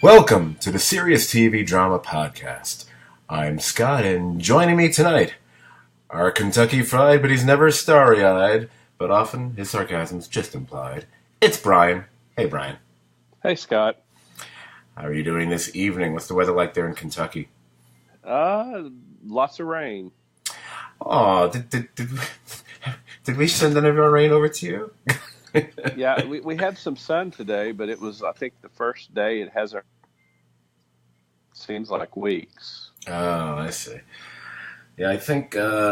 Welcome to the Serious TV Drama Podcast. I'm Scott, and joining me tonight, our Kentucky Fried, but he's never starry-eyed, but often his sarcasm's just implied. It's Brian. Hey, Brian. Hey, Scott. How are you doing this evening? What's the weather like there in Kentucky? Lots of rain. Oh, did we send any of our rain over to you? Yeah, we had some sun today, but it was, I think, the first day it has seems like weeks. Oh, I see. Yeah, I think that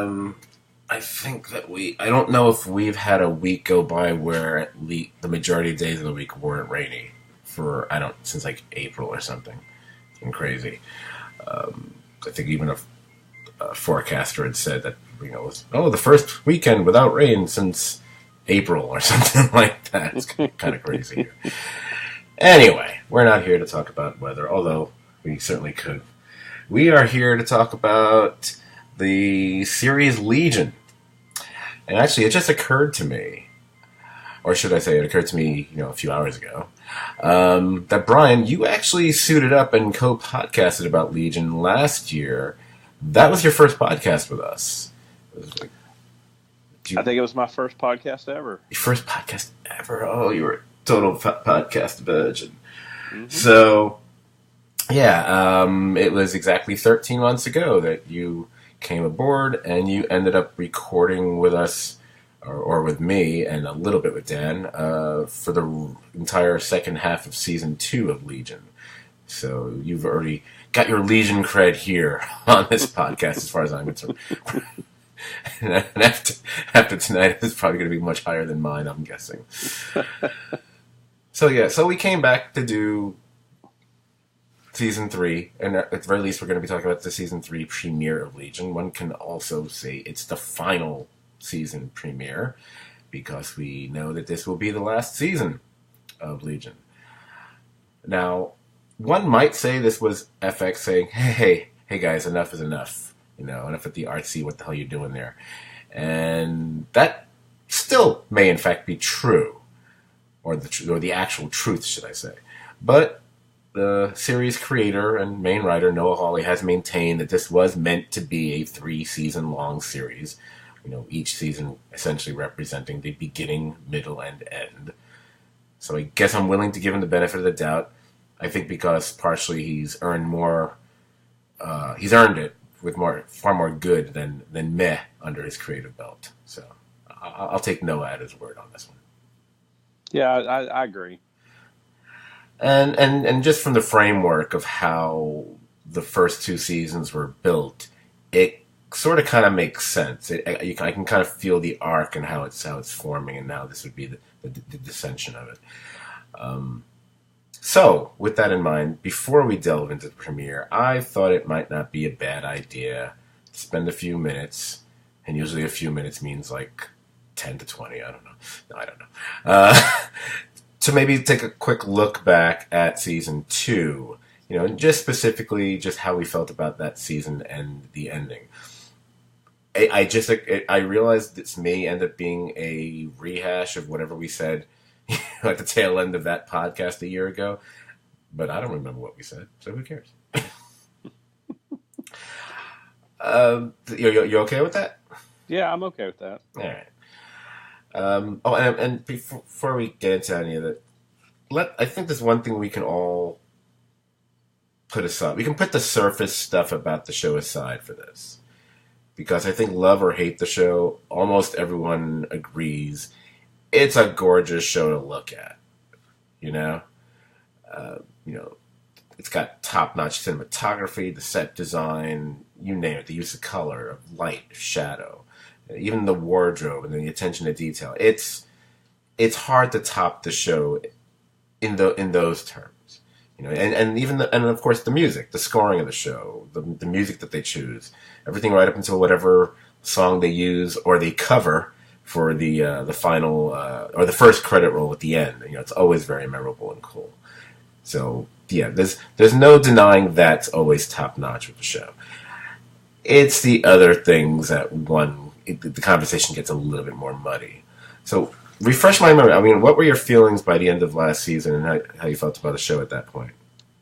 I don't know if we've had a week go by where at least the majority of days of the week weren't rainy since like April or something. It's been crazy. I think even a forecaster had said that, it was, the first weekend without rain since April or something like that. It's kind of crazy. Anyway, we're not here to talk about weather, although we certainly could. We are here to talk about the series Legion. And actually, it just occurred to me, or should I say it occurred to me, a few hours ago, that Brian, you actually suited up and co-podcasted about Legion last year. That was your first podcast with us. I think it was my first podcast ever. Your first podcast ever? Oh, you were a total podcast virgin. Mm-hmm. So, yeah, it was exactly 13 months ago that you came aboard and you ended up recording with us, or with me, and a little bit with Dan, for the entire second half of Season 2 of Legion. So you've already got your Legion cred here on this podcast as far as I'm concerned. And after tonight, it's probably going to be much higher than mine, I'm guessing. So we came back to do Season 3, and at the very least, we're going to be talking about the Season 3 premiere of Legion. One can also say it's the final season premiere, because we know that this will be the last season of Legion. Now, one might say this was FX saying, hey guys, enough is enough. Enough at the artsy, what the hell are you doing there? And that still may in fact be true, or the actual truth, should I say. But the series creator and main writer, Noah Hawley, has maintained that this was meant to be a 3-season long series, each season essentially representing the beginning, middle, and end. So I guess I'm willing to give him the benefit of the doubt. I think because partially he's earned it with far more good than meh under his creative belt. So I'll take Noah at his word on this one. Yeah, I agree. And just from the framework of how the first 2 seasons were built, it sort of kind of makes sense. I can kind of feel the arc and how it's forming, and now this would be the dissension of it. So, with that in mind, before we delve into the premiere, I thought it might not be a bad idea to spend a few minutes, and usually a few minutes means like 10 to 20, I don't know. No, I don't know. To maybe take a quick look back at Season 2, and just specifically just how we felt about that season and the ending. I realized this may end up being a rehash of whatever we said at the tail end of that podcast a year ago, but I don't remember what we said, so who cares? You okay with that? Yeah, I'm okay with that. All right. And before we get into any of that, I think there's one thing we can all put aside. We can put the surface stuff about the show aside for this, because I think love or hate the show, almost everyone agrees it's a gorgeous show to look at. It's got top-notch cinematography, the set design, you name it, the use of color, of light, shadow, even the wardrobe and the attention to detail. It's hard to top the show in those terms. And even and of course the music, the scoring of the show, the music that they choose, everything right up until whatever song they use or they cover for the final or the first credit roll at the end. It's always very memorable and cool. So yeah, there's no denying that's always top notch with the show. It's the other things that the conversation gets a little bit more muddy. So refresh my memory. I mean, what were your feelings by the end of last season, and how you felt about the show at that point?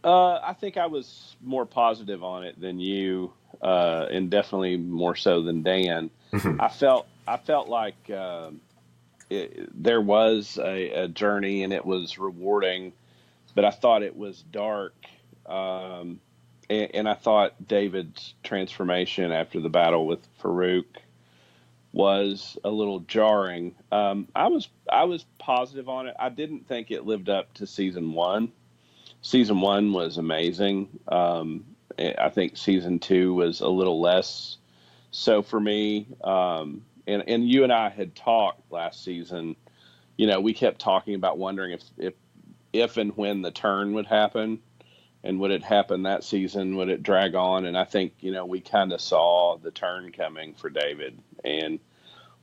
I think I was more positive on it than you, and definitely more so than Dan. I felt like there was a journey and it was rewarding, but I thought it was dark. Um, and I thought David's transformation after the battle with Farouk was a little jarring. I was positive on it. I didn't think it lived up to season one. Season one was amazing. I think season two was a little less so for me. And you and I had talked last season. We kept talking about wondering if and when the turn would happen, and would it happen that season? Would it drag on? And I think we kind of saw the turn coming for David and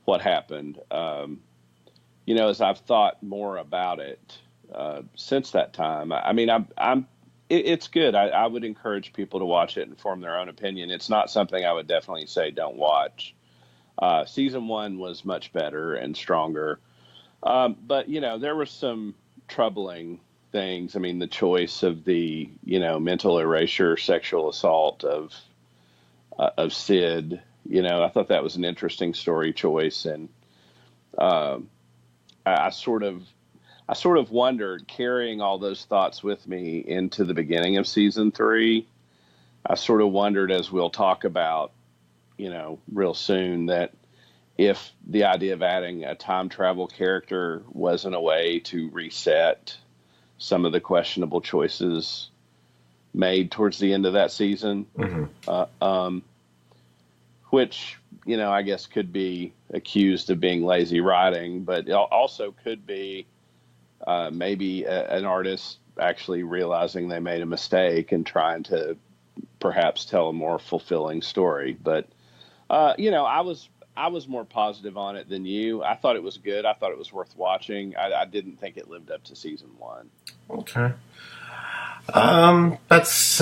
what happened. As I've thought more about it since that time, I mean, it's good. I would encourage people to watch it and form their own opinion. It's not something I would definitely say don't watch. Season one was much better and stronger, but there were some troubling things. I mean, the choice of the mental erasure, sexual assault of Sid. I thought that was an interesting story choice, and uh, I sort of wondered, carrying all those thoughts with me into the beginning of season three. I sort of wondered, as we'll talk about, real soon, that if the idea of adding a time travel character wasn't a way to reset some of the questionable choices made towards the end of that season, which, I guess could be accused of being lazy writing, but it also could be maybe an artist actually realizing they made a mistake and trying to perhaps tell a more fulfilling story. But I was more positive on it than you. I thought it was good. I thought it was worth watching. I didn't think it lived up to season one. Okay. That's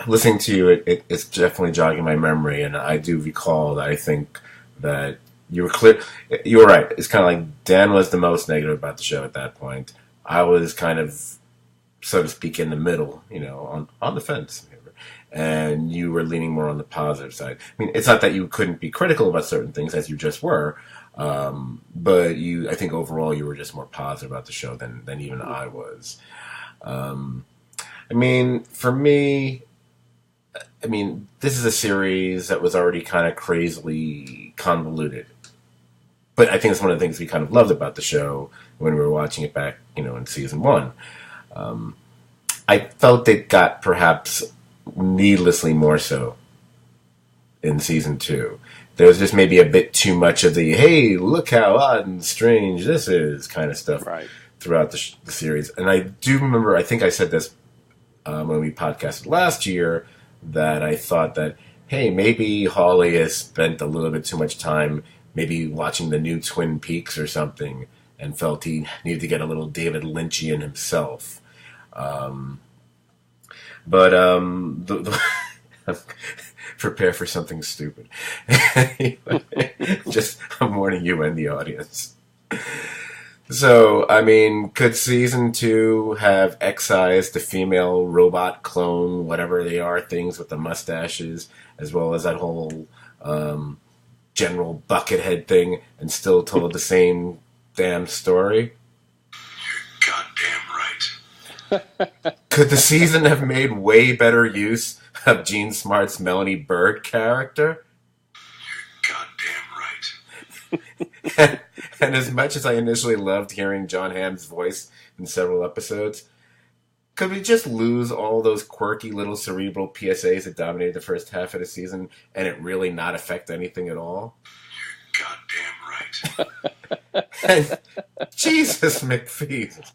listening to you. It's definitely jogging my memory, and I do recall that I think that you were clear. You were right. It's kind of like Dan was the most negative about the show at that point. I was kind of, so to speak, in the middle, on the fence. And you were leaning more on the positive side. I mean, it's not that you couldn't be critical about certain things, as you just were, but I think overall you were just more positive about the show than even I was. I mean, for me, this is a series that was already kind of crazily convoluted. But I think it's one of the things we kind of loved about the show when we were watching it back, in season one. I felt it got perhaps needlessly more so in season two. There was just maybe a bit too much of the, hey, look how odd and strange this is kind of stuff throughout the series. And I do remember, I think I said this when we podcasted last year, that I thought that, hey, maybe Hawley has spent a little bit too much time maybe watching the new Twin Peaks or something and felt he needed to get a little David Lynchian himself. But prepare for something stupid. Just, I'm warning you and the audience. So, I mean, could season two have excised the female robot clone, whatever they are, things with the mustaches, as well as that whole General Buckethead thing, and still told the same damn story? You're goddamn right. Could the season have made way better use of Gene Smart's Melanie Bird character? You're goddamn right. And as much as I initially loved hearing John Hamm's voice in several episodes, could we just lose all those quirky little cerebral PSAs that dominated the first half of the season and it really not affect anything at all? You're goddamn right. And Jesus McPhee,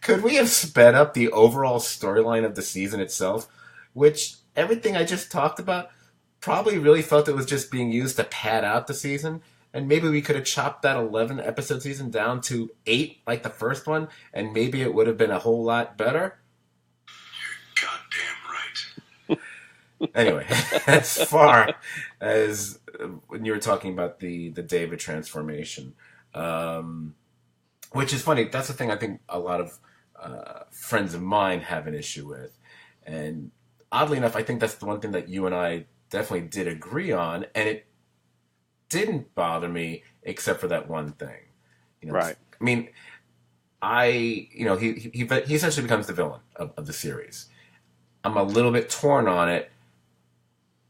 could we have sped up the overall storyline of the season itself, which everything I just talked about probably really felt it was just being used to pad out the season? And maybe we could have chopped that 11-episode season down to 8 like the first one, and maybe it would have been a whole lot better? You're goddamn right. Anyway, as far as when you were talking about the David transformation, which is funny. That's the thing I think a lot of friends of mine have an issue with. And oddly enough, I think that's the one thing that you and I definitely did agree on, and it didn't bother me except for that one thing. Right. I mean, he essentially becomes the villain of the series. I'm a little bit torn on it,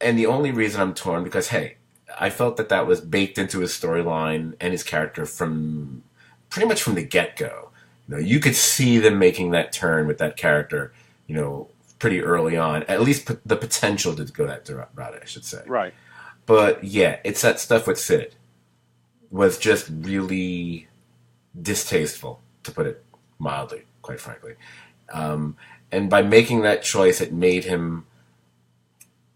and the only reason I'm torn because hey, I felt that was baked into his storyline and his character from pretty much from the get-go. You could see them making that turn with that character, pretty early on. At least the potential to go that route, I should say. Right. But yeah, it's that stuff with Sid was just really distasteful, to put it mildly, quite frankly. And by making that choice, it made him.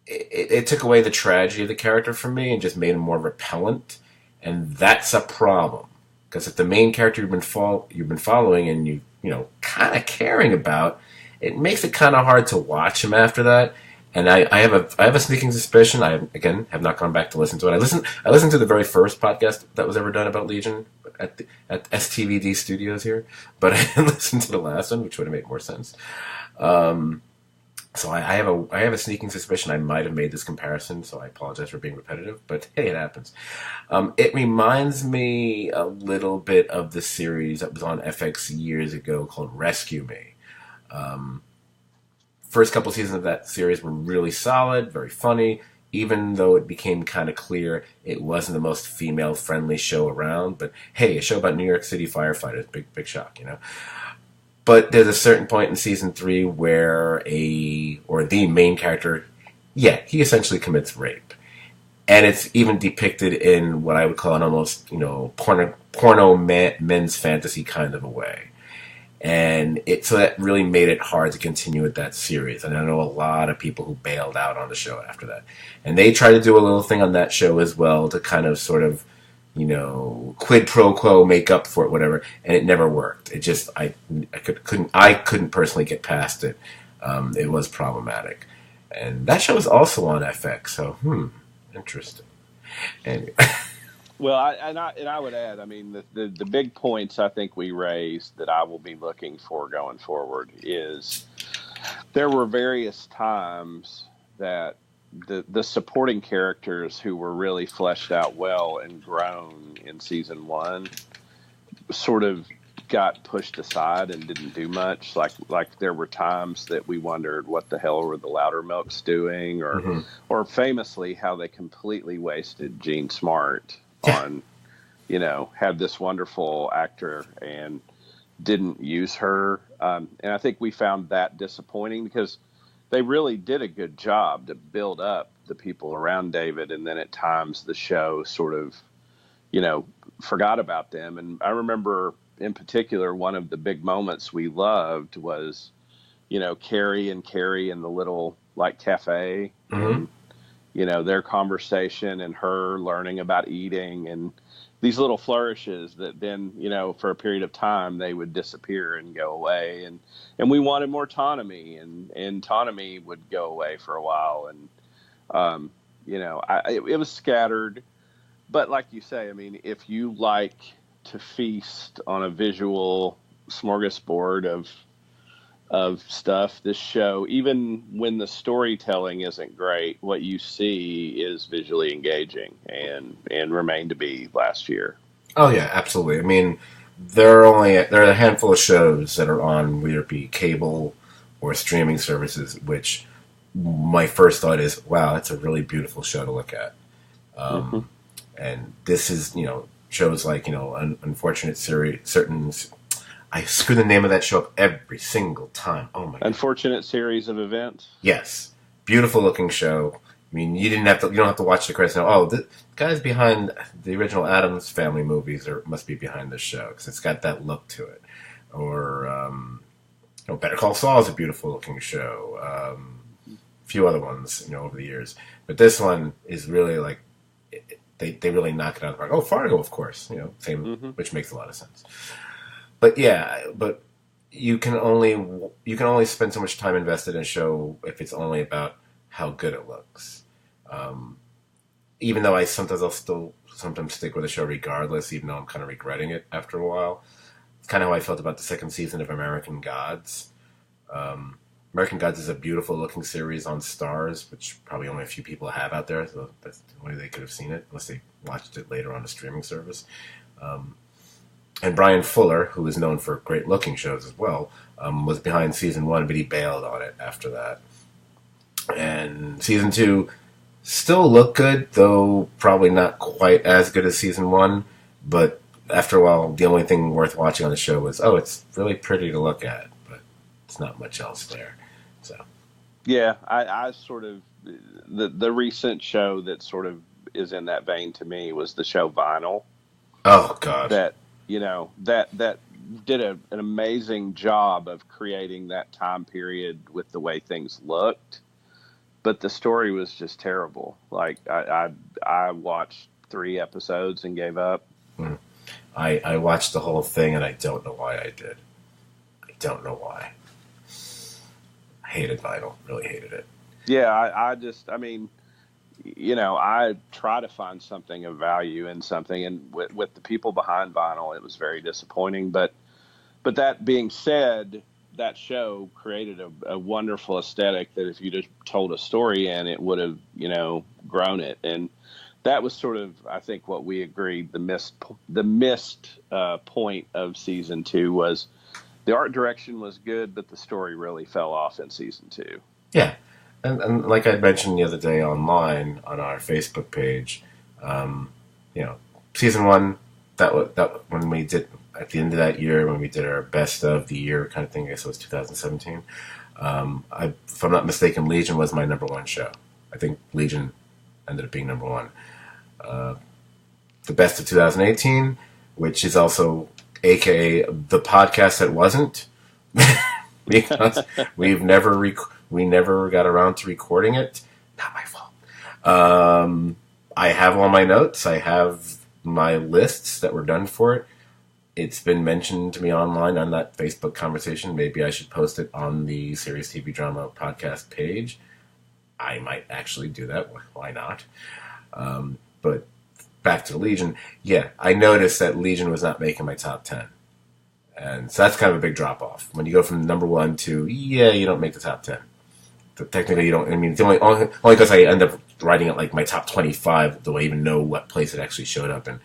It took away the tragedy of the character from me and just made him more repellent, and that's a problem. Because if the main character you've been following and you kind of caring about, it makes it kind of hard to watch him after that. And I have a sneaking suspicion. I have not gone back to listen to it. I listened to the very first podcast that was ever done about Legion at STVD Studios here, but I didn't listen to the last one, which would have made more sense. So I have a sneaking suspicion I might have made this comparison. So I apologize for being repetitive, but hey, it happens. It reminds me a little bit of the series that was on FX years ago called Rescue Me. First couple seasons of that series were really solid, very funny, even though it became kind of clear it wasn't the most female-friendly show around. But hey, a show about New York City firefighters, big shock, But there's a certain point in season 3 where the main character, he essentially commits rape. And it's even depicted in what I would call an almost, porno men's fantasy kind of a way. And so that really made it hard to continue with that series. And I know a lot of people who bailed out on the show after that. And they tried to do a little thing on that show as well to kind of sort of, quid pro quo, make up for it, whatever. And it never worked. It just, I couldn't personally get past it. It was problematic. And that show is also on FX. So, interesting. Anyway. Well, I would add, I mean, the big points I think we raised that I will be looking for going forward is there were various times that the supporting characters who were really fleshed out well and grown in season 1 sort of got pushed aside and didn't do much. Like there were times that we wondered what the hell were the Loudermilks doing, or famously how they completely wasted Jean Smart on, had this wonderful actor and didn't use her. And I think we found that disappointing because they really did a good job to build up the people around David. And then at times the show sort of, forgot about them. And I remember in particular, one of the big moments we loved was, Carrie in the little cafe. Mm-hmm. And, their conversation and her learning about eating and these little flourishes that then, for a period of time, they would disappear and go away. And we wanted more Autonomy, and Autonomy would go away for a while. And, it was scattered. But like you say, I mean, if you like to feast on a visual smorgasbord of stuff, this show, even when the storytelling isn't great, what you see is visually engaging and remained to be last year. Oh yeah, absolutely. I mean, there are a handful of shows that are on whether it be cable or streaming services, which my first thought is, wow, that's a really beautiful show to look at. And this is, shows like, Unfortunate Series, I screw the name of that show up every single time. Oh my God. Unfortunate Series of Events. Yes. Beautiful looking show. I mean, you don't have to watch the credits now. Oh, the guys behind the original Addams Family movies must be behind this show because it's got that look to it. Or, Better Call Saul is a beautiful looking show. A few other ones, over the years. But this one is really like, they really knock it out of the park. Oh, Fargo, of course. Same, which makes a lot of sense. But yeah, you can only spend so much time invested in a show if it's only about how good it looks. Even though I'll still sometimes stick with a show regardless, even though I'm kind of regretting it after a while. It's kind of how I felt about the second season of American Gods. American Gods is a beautiful looking series on Stars, which probably only a few people have out there, so that's the only way they could have seen it, unless they watched it later on a streaming service. And Brian Fuller, who is known for great looking shows as well, was behind season 1, but he bailed on it after that. And season 2 still looked good, though probably not quite as good as season 1, but after a while, the only thing worth watching on the show was, it's really pretty to look at, but it's not much else there. So, yeah, I sort of the recent show that sort of is in that vein to me was the show Vinyl. Oh God, that that did an amazing job of creating that time period with the way things looked, but the story was just terrible. Like I watched 3 episodes and gave up. I watched the whole thing and I don't know why I did. I don't know why. I hated Vinyl. Really hated it. Yeah, I mean, I try to find something of value in something, and with the people behind Vinyl, it was very disappointing. But that being said, that show created a wonderful aesthetic that if you just told a story in, it would have, grown it. And that was sort of, I think, what we agreed the missed point of season 2 was the art direction was good, but the story really fell off in season 2. Yeah. And like I mentioned the other day online on our Facebook page, season 1, that when we did at the end of that year, when we did our best of the year kind of thing, I guess it was 2017. If I'm not mistaken, Legion was my number 1 show. I think Legion ended up being number 1. The best of 2018, which is also AKA the podcast that wasn't, because we never got around to recording it. Not my fault. I have all my notes. I have my lists that were done for it. It's been mentioned to me online on that Facebook conversation. Maybe I should post it on the Serious TV Drama podcast page. I might actually do that. Why not? But back to Legion. Yeah, I noticed that Legion was not making my top 10. And so that's kind of a big drop-off. When you go from number 1 to, you don't make the top 10. But technically, you don't. I mean, it's only because I end up writing it like my top 25, do I even know what place it actually showed up in.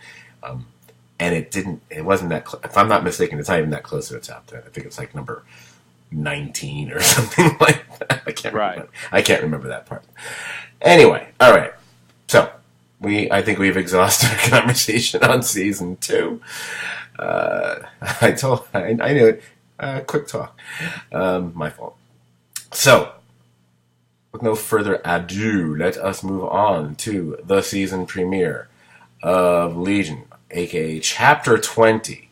And it wasn't that, if I'm not mistaken, it's not even that close to the top 10. I think it's like number 19 or something like that. I can't remember that part. Anyway, all right. So, I think we've exhausted our conversation on season 2. I knew it. Quick talk. My fault. So, with no further ado, let us move on to the season premiere of Legion, aka Chapter 20,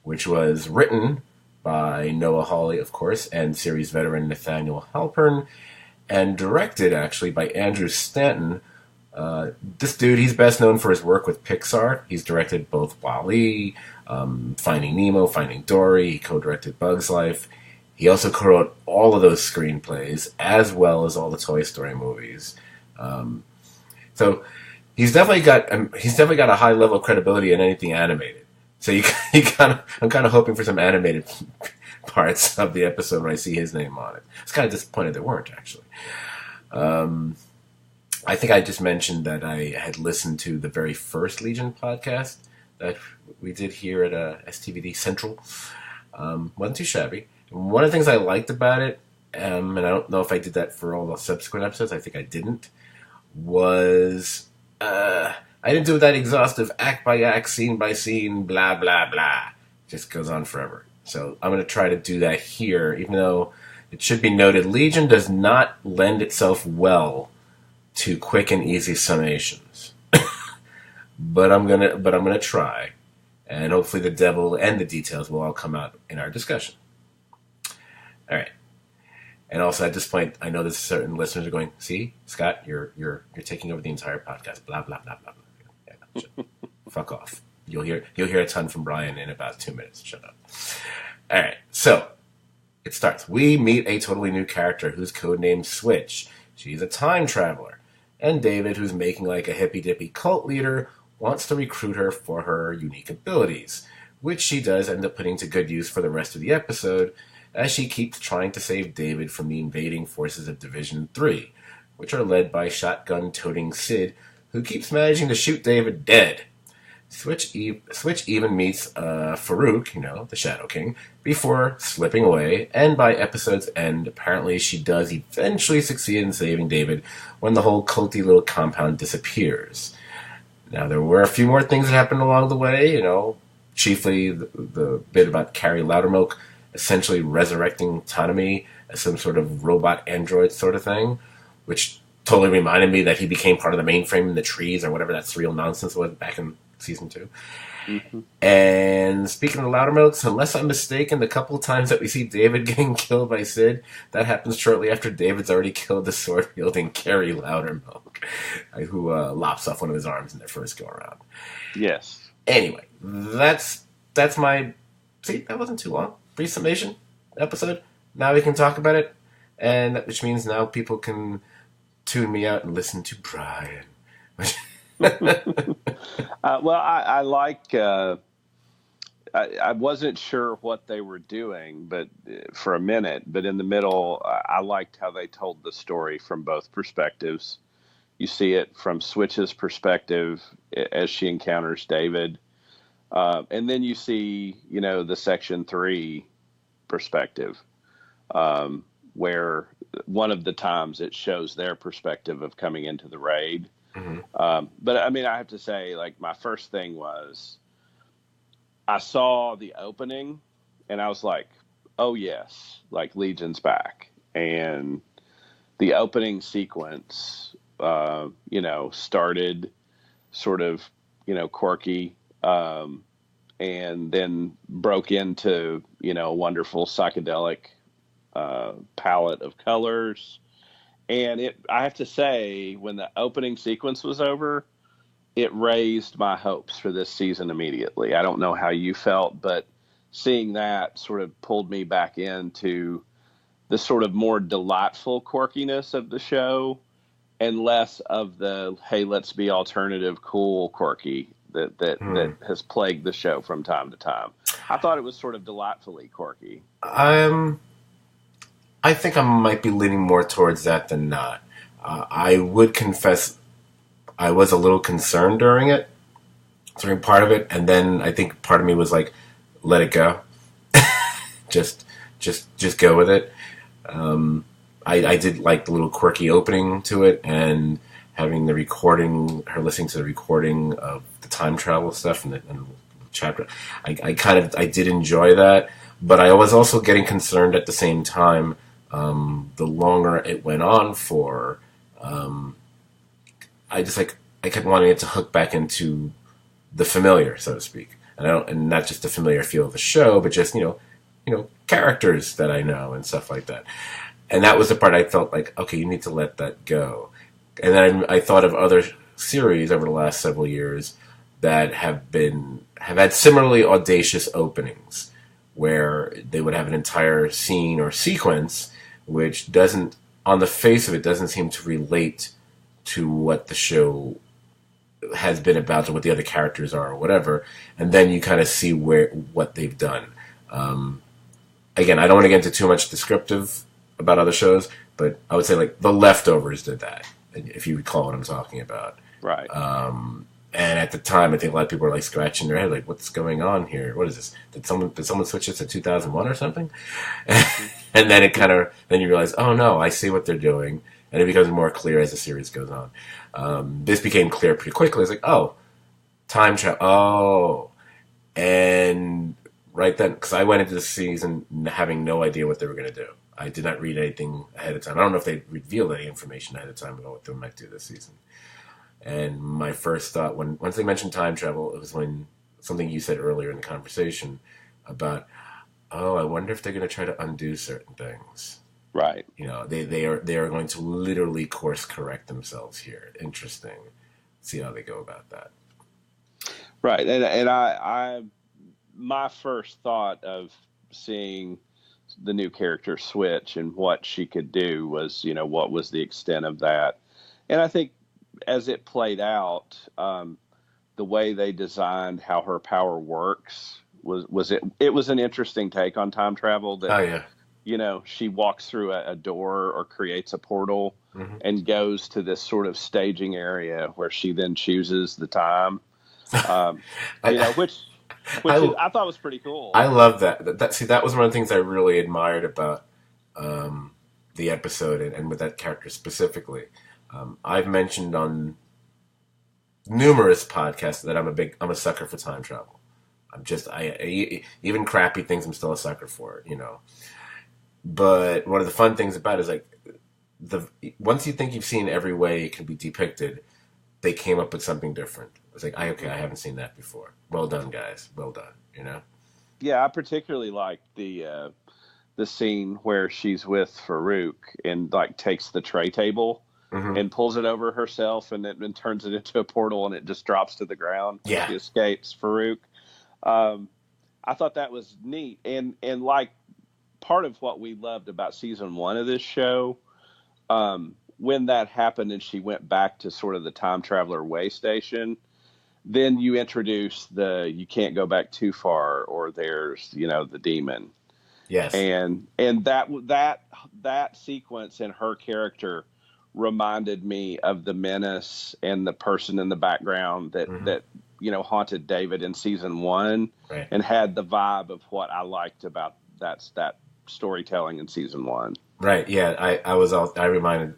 which was written by Noah Hawley, of course, and series veteran Nathaniel Halpern, and directed, actually, by Andrew Stanton. This dude, he's best known for his work with Pixar. He's directed both WALL-E, Finding Nemo, Finding Dory. He co-directed Bug's Life. He also co-wrote all of those screenplays, as well as all the Toy Story movies. So he's definitely got a high level of credibility in anything animated. So I'm kind of hoping for some animated parts of the episode when I see his name on it. I was kind of disappointed there weren't, actually. I think I just mentioned that I had listened to the very first Legion podcast that we did here at STVD Central. Wasn't too shabby. One of the things I liked about it, and I don't know if I did that for all the subsequent episodes, I think I didn't, was I didn't do that exhaustive act by act, scene by scene, blah, blah, blah. It just goes on forever. So I'm going to try to do that here, even though it should be noted, Legion does not lend itself well to quick and easy summations. but I'm gonna try, and hopefully the devil and the details will all come out in our discussion. All right. And also at this point, I know that certain listeners are going, "See, Scott, you're taking over the entire podcast." Blah blah blah blah. Yeah, fuck off. You'll hear a ton from Brian in about 2 minutes. Shut up. All right. So it starts. We meet a totally new character who's codenamed Switch. She's a time traveler. And David, who's making like a hippy-dippy cult leader, wants to recruit her for her unique abilities. which she does end up putting to good use for the rest of the episode, as she keeps trying to save David from the invading forces of Division 3, which are led by shotgun-toting Sid, who keeps managing to shoot David dead. Switch even meets Farouk, the Shadow King, before slipping away, and by episode's end, apparently she does eventually succeed in saving David when the whole culty little compound disappears. Now, there were a few more things that happened along the way, chiefly the bit about Carrie Loudermilk essentially resurrecting Tanami as some sort of robot android sort of thing, which totally reminded me that he became part of the mainframe in the trees or whatever that surreal nonsense was back in season 2. Mm-hmm. And speaking of Loudermilks, unless I'm mistaken, the couple of times that we see David getting killed by Sid, that happens shortly after David's already killed the sword-wielding Carrie Loudermilk, who lops off one of his arms in their first go-around. Yes. Anyway, that's my... See, that wasn't too long. Brief summation episode. Now we can talk about it, and which means now people can tune me out and listen to Brian. Well, I like. I wasn't sure what they were doing, but for a minute, but in the middle, I liked how they told the story from both perspectives. You see it from Switch's perspective as she encounters David, and then you see, the Section 3 perspective, where one of the times it shows their perspective of coming into the raid. Mm-hmm. But I mean, I have to say, like, my first thing was I saw the opening and I was like, oh yes, like Legion's back. And the opening sequence, started sort of, quirky, and then broke into, a wonderful psychedelic palette of colors. And I have to say, when the opening sequence was over, it raised my hopes for this season immediately. I don't know how you felt, but seeing that sort of pulled me back into the sort of more delightful quirkiness of the show and less of the, hey, let's be alternative, cool, quirky that has plagued the show from time to time. I thought it was sort of delightfully quirky. I think I might be leaning more towards that than not. I would confess I was a little concerned during part of it, and then I think part of me was like, let it go. just go with it. I did like the little quirky opening to it, and having the recording, her listening to the recording of the time travel stuff and the chapter. I did enjoy that, but I was also getting concerned at the same time. The longer it went on for, I kept wanting it to hook back into the familiar, so to speak, and not just the familiar feel of the show, but just characters that I know and stuff like that. And that was the part I felt like, okay, you need to let that go. And then I thought of other series over the last several years that have had similarly audacious openings, where they would have an entire scene or sequence which doesn't, on the face of it, doesn't seem to relate to what the show has been about or what the other characters are or whatever, and then you kind of see what they've done. Again, I don't want to get into too much descriptive about other shows, but I would say like The Leftovers did that, if you recall what I'm talking about. Right. And at the time, I think a lot of people were like scratching their head, like, "What's going on here? What is this? Did someone switch this to 2001 or something?" And then then you realize, oh no, I see what they're doing, and it becomes more clear as the series goes on. This became clear pretty quickly. It's like, oh, time travel. Oh, and right then, because I went into the season having no idea what they were going to do. I did not read anything ahead of time. I don't know if they revealed any information ahead of time about what they might do this season. And my first thought, once they mentioned time travel, it was when something you said earlier in the conversation about, oh, I wonder if they're going to try to undo certain things. Right. They are going to literally course correct themselves here. Interesting. See how they go about that. Right. And I my first thought of seeing the new character Switch and what she could do was, what was the extent of that. And I think as it played out, the way they designed how her power works was it. It was an interesting take on time travel that Oh yeah. she walks through a door or creates a portal Hmm. and goes to this sort of staging area where she then chooses the time. Um, I, which is I I thought was pretty cool. I love that. See, that was one of the things I really admired about um, the episode and with that character specifically. I've mentioned on numerous podcasts that I'm a sucker for time travel. Even crappy things, I'm still a sucker for it, But one of the fun things about it is like the once you think you've seen every way it can be depicted, they came up with something different. It's like, okay, I haven't seen that before. Well done, guys. Well done. Yeah, I particularly like the scene where she's with Farouk and like takes the tray table Hmm. and pulls it over herself and turns it into a portal and it just drops to the ground. Yeah. She escapes Farouk. Um, I thought that was neat, and like part of what we loved about season one of this show, when that happened and she went back to sort of the time traveler way station, then you introduce the you can't go back too far or there's the demon, Yes. and that sequence in her character reminded me of the menace and the person in the background that Hmm. that haunted David in season one, Right. and had the vibe of what I liked about that storytelling in season one. Right. Yeah. I was reminded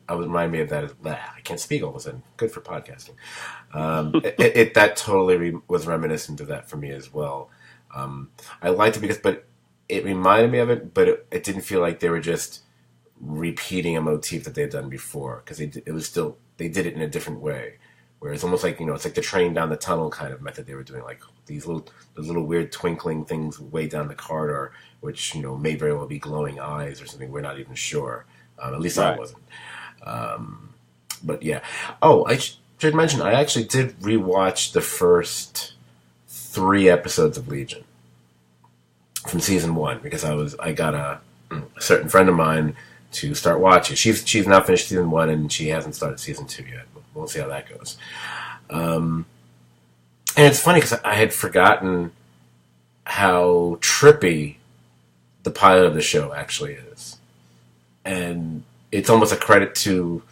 me of that as well. I can't speak all of a sudden. Good for podcasting. That totally was reminiscent of that for me as well. I liked it but it reminded me of it, but it didn't feel like they were just repeating a motif that they had done before, because they did it in a different way. Where it's almost like it's like the train down the tunnel kind of method they were doing, like those little weird twinkling things way down the corridor, which may very well be glowing eyes or something. We're not even sure. At least I Right. wasn't. But yeah. Oh, I should mention I actually did rewatch the first 3 episodes of Legion from season one, because I got a certain friend of mine to start watching. She's now finished season one and she hasn't started season two yet. We'll see how that goes. And it's funny because I had forgotten how trippy the pilot of the show actually is, and it's almost a credit to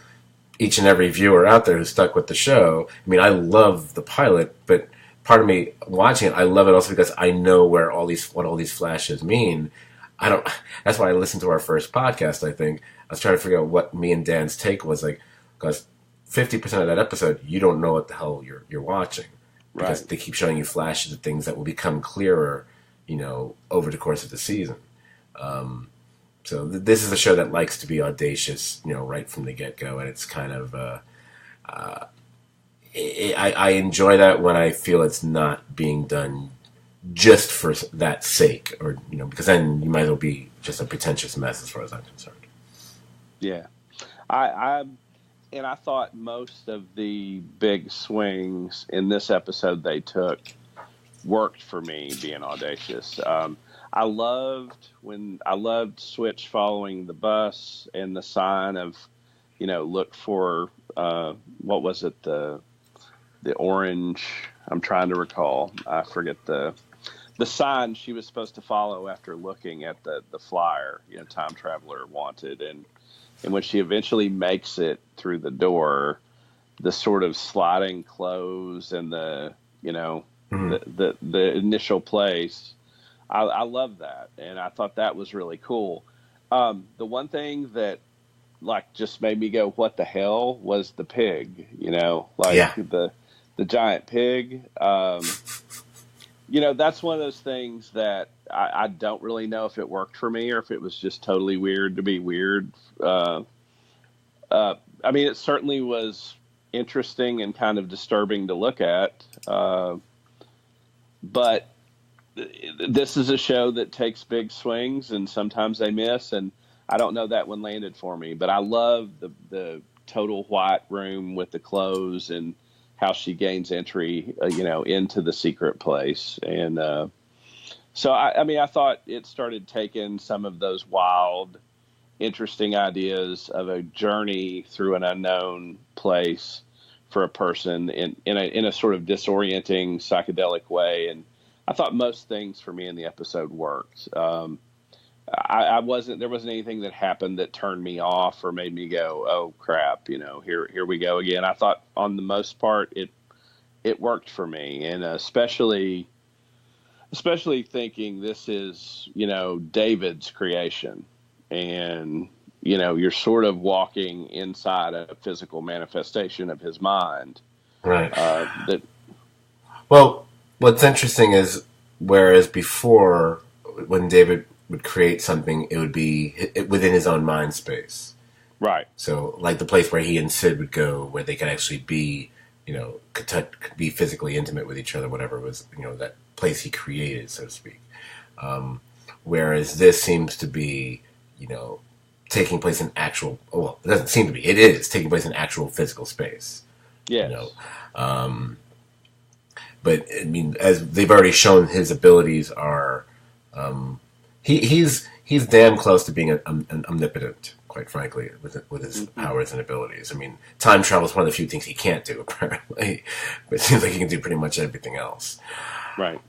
each and every viewer out there who stuck with the show. I mean, I love the pilot, but part of me watching it, I love it also because I know what all these flashes mean. I don't. That's why I listened to our first podcast. I think I was trying to figure out what me and Dan's take was, like, because 50% of that episode you don't know what the hell you're watching, because Right. they keep showing you flashes of things that will become clearer, over the course of the season. So this is a show that likes to be audacious, right from the get go, and it's kind of. I enjoy that when I feel it's not being done just for that sake, or because then you might as well be just a pretentious mess as far as I'm concerned. Yeah. I and I thought most of the big swings in this episode they took worked for me being audacious. I loved Switch following the bus and the sign of, look for what was it, the orange. I'm trying to recall. I forget the sign she was supposed to follow after looking at the flyer. Time traveler wanted, and when she eventually makes it through the door, the sort of sliding close and the the initial place. I love that, and I thought that was really cool. The one thing that like just made me go, "What the hell?" was the pig. Like Yeah. the giant pig. That's one of those things that I don't really know if it worked for me or if it was just totally weird to be weird. I mean, it certainly was interesting and kind of disturbing to look at. But this is a show that takes big swings and sometimes they miss. And I don't know, that one landed for me, but I love the total white room with the clothes and how she gains entry, into the secret place. And so, I mean, I thought it started taking some of those wild, interesting ideas of a journey through an unknown place for a person in a sort of disorienting psychedelic way. And I thought most things for me in the episode worked. I wasn't there wasn't anything that happened that turned me off or made me go, oh crap, here we go again. I thought on the most part it worked for me, and especially thinking this is David's creation, and you're sort of walking inside a physical manifestation of his mind. Right. That Well, what's interesting is whereas before, when David would create something, it would be within his own mind space. right. So, like the place where he and Sid would go, where they could actually be, could be physically intimate with each other, whatever it was, that place he created, so to speak. Whereas this seems to be, taking place in actual. Well, it doesn't seem to be. It is taking place in actual physical space. Yes. But I mean, as they've already shown, his abilities are. He's damn close to being an omnipotent, quite frankly, with his powers and abilities. I mean, time travel is one of the few things he can't do, apparently, but it seems like he can do pretty much everything else. Right.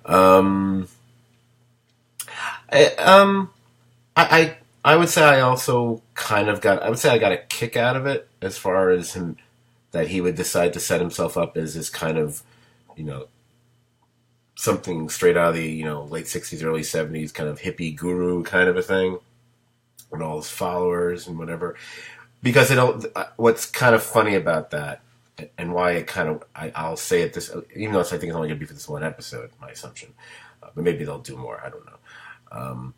I would say I also kind of got. I would say I got a kick out of it as far as him that he would decide to set himself up as this kind of, something straight out of the late '60s, early '70s kind of hippie guru kind of a thing, with all his followers and whatever. Because what's kind of funny about that, and why it kind of I'll say it this, even though I think it's only going to be for this one episode, my assumption, but maybe they'll do more. I don't know.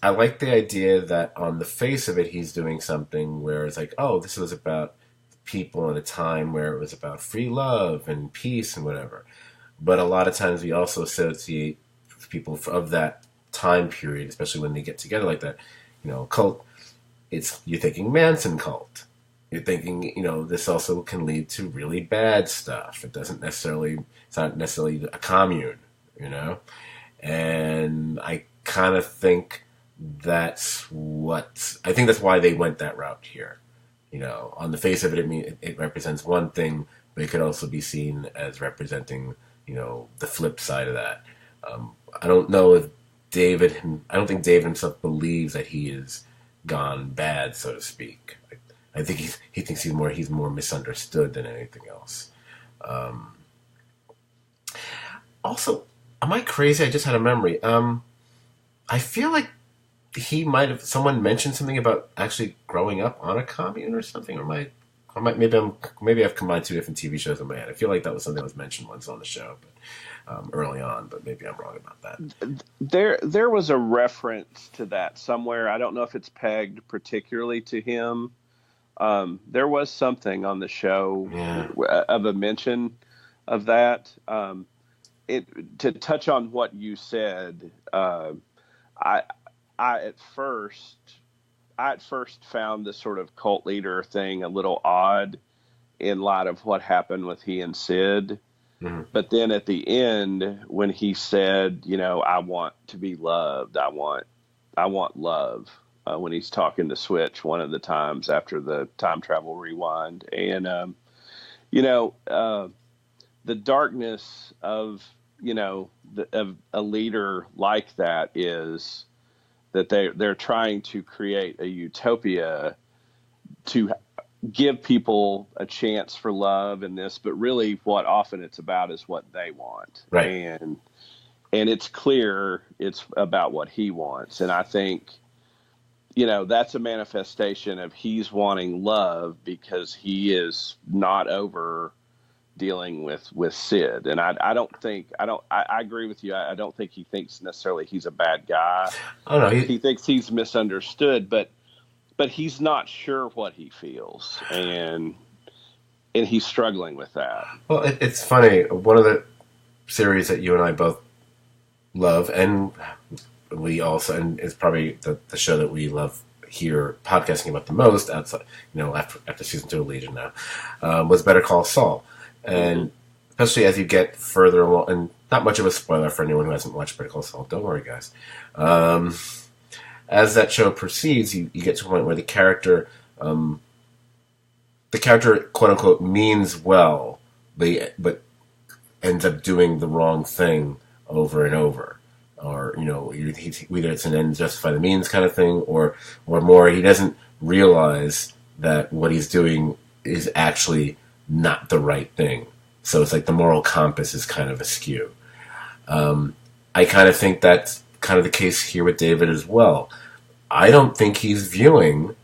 I like the idea that on the face of it, he's doing something where it's like, oh, this was about people in a time where it was about free love and peace and whatever. But a lot of times we also associate people of that time period, especially when they get together like that, cult. You're thinking Manson cult. You're thinking, this also can lead to really bad stuff. It's not necessarily a commune, And I kind of think that's why they went that route here. On the face of it, it represents one thing, but it could also be seen as representing, the flip side of that. I don't know if I don't think David himself believes that he is gone bad, so to speak. I think he thinks he's more misunderstood than anything else. Also, am I crazy? I just had a memory. I feel like someone mentioned something about actually growing up on a commune or something, or maybe I've combined two different TV shows in my head. I feel like that was something that was mentioned once on the show, but early on. But maybe I'm wrong about that. There was a reference to that somewhere. I don't know if it's pegged particularly to him. There was something on the show of a mention of that. To touch on what you said, I at first found the sort of cult leader thing a little odd in light of what happened with he and Sid. Mm-hmm. But then at the end, when he said, I want to be loved, I want love, when he's talking to Switch one of the times after the time travel rewind. And, the darkness of, of a leader like that is that they're trying to create a utopia to give people a chance for love in this, but really what often it's about is what they want. Right. And it's clear it's about what he wants. And I think, that's a manifestation of he's wanting love because he is not over dealing with Sid. And I agree with you. I don't think he thinks necessarily he's a bad guy. Oh no, he thinks he's misunderstood, but he's not sure what he feels, and he's struggling with that. Well, it's funny. One of the series that you and I both love, and we also, and it's probably the show that we love here podcasting about the most outside, after season 2 of Legion now, was Better Call Saul. And especially as you get further along, and not much of a spoiler for anyone who hasn't watched Better Call Saul, don't worry, guys. As that show proceeds, you get to a point where the character, quote unquote, means well, but ends up doing the wrong thing over and over, or either it's an end justify the means kind of thing, or more, he doesn't realize that what he's doing is actually not the right thing. So it's like the moral compass is kind of askew. I kind of think that's kind of the case here with David as well. I don't think he's viewing,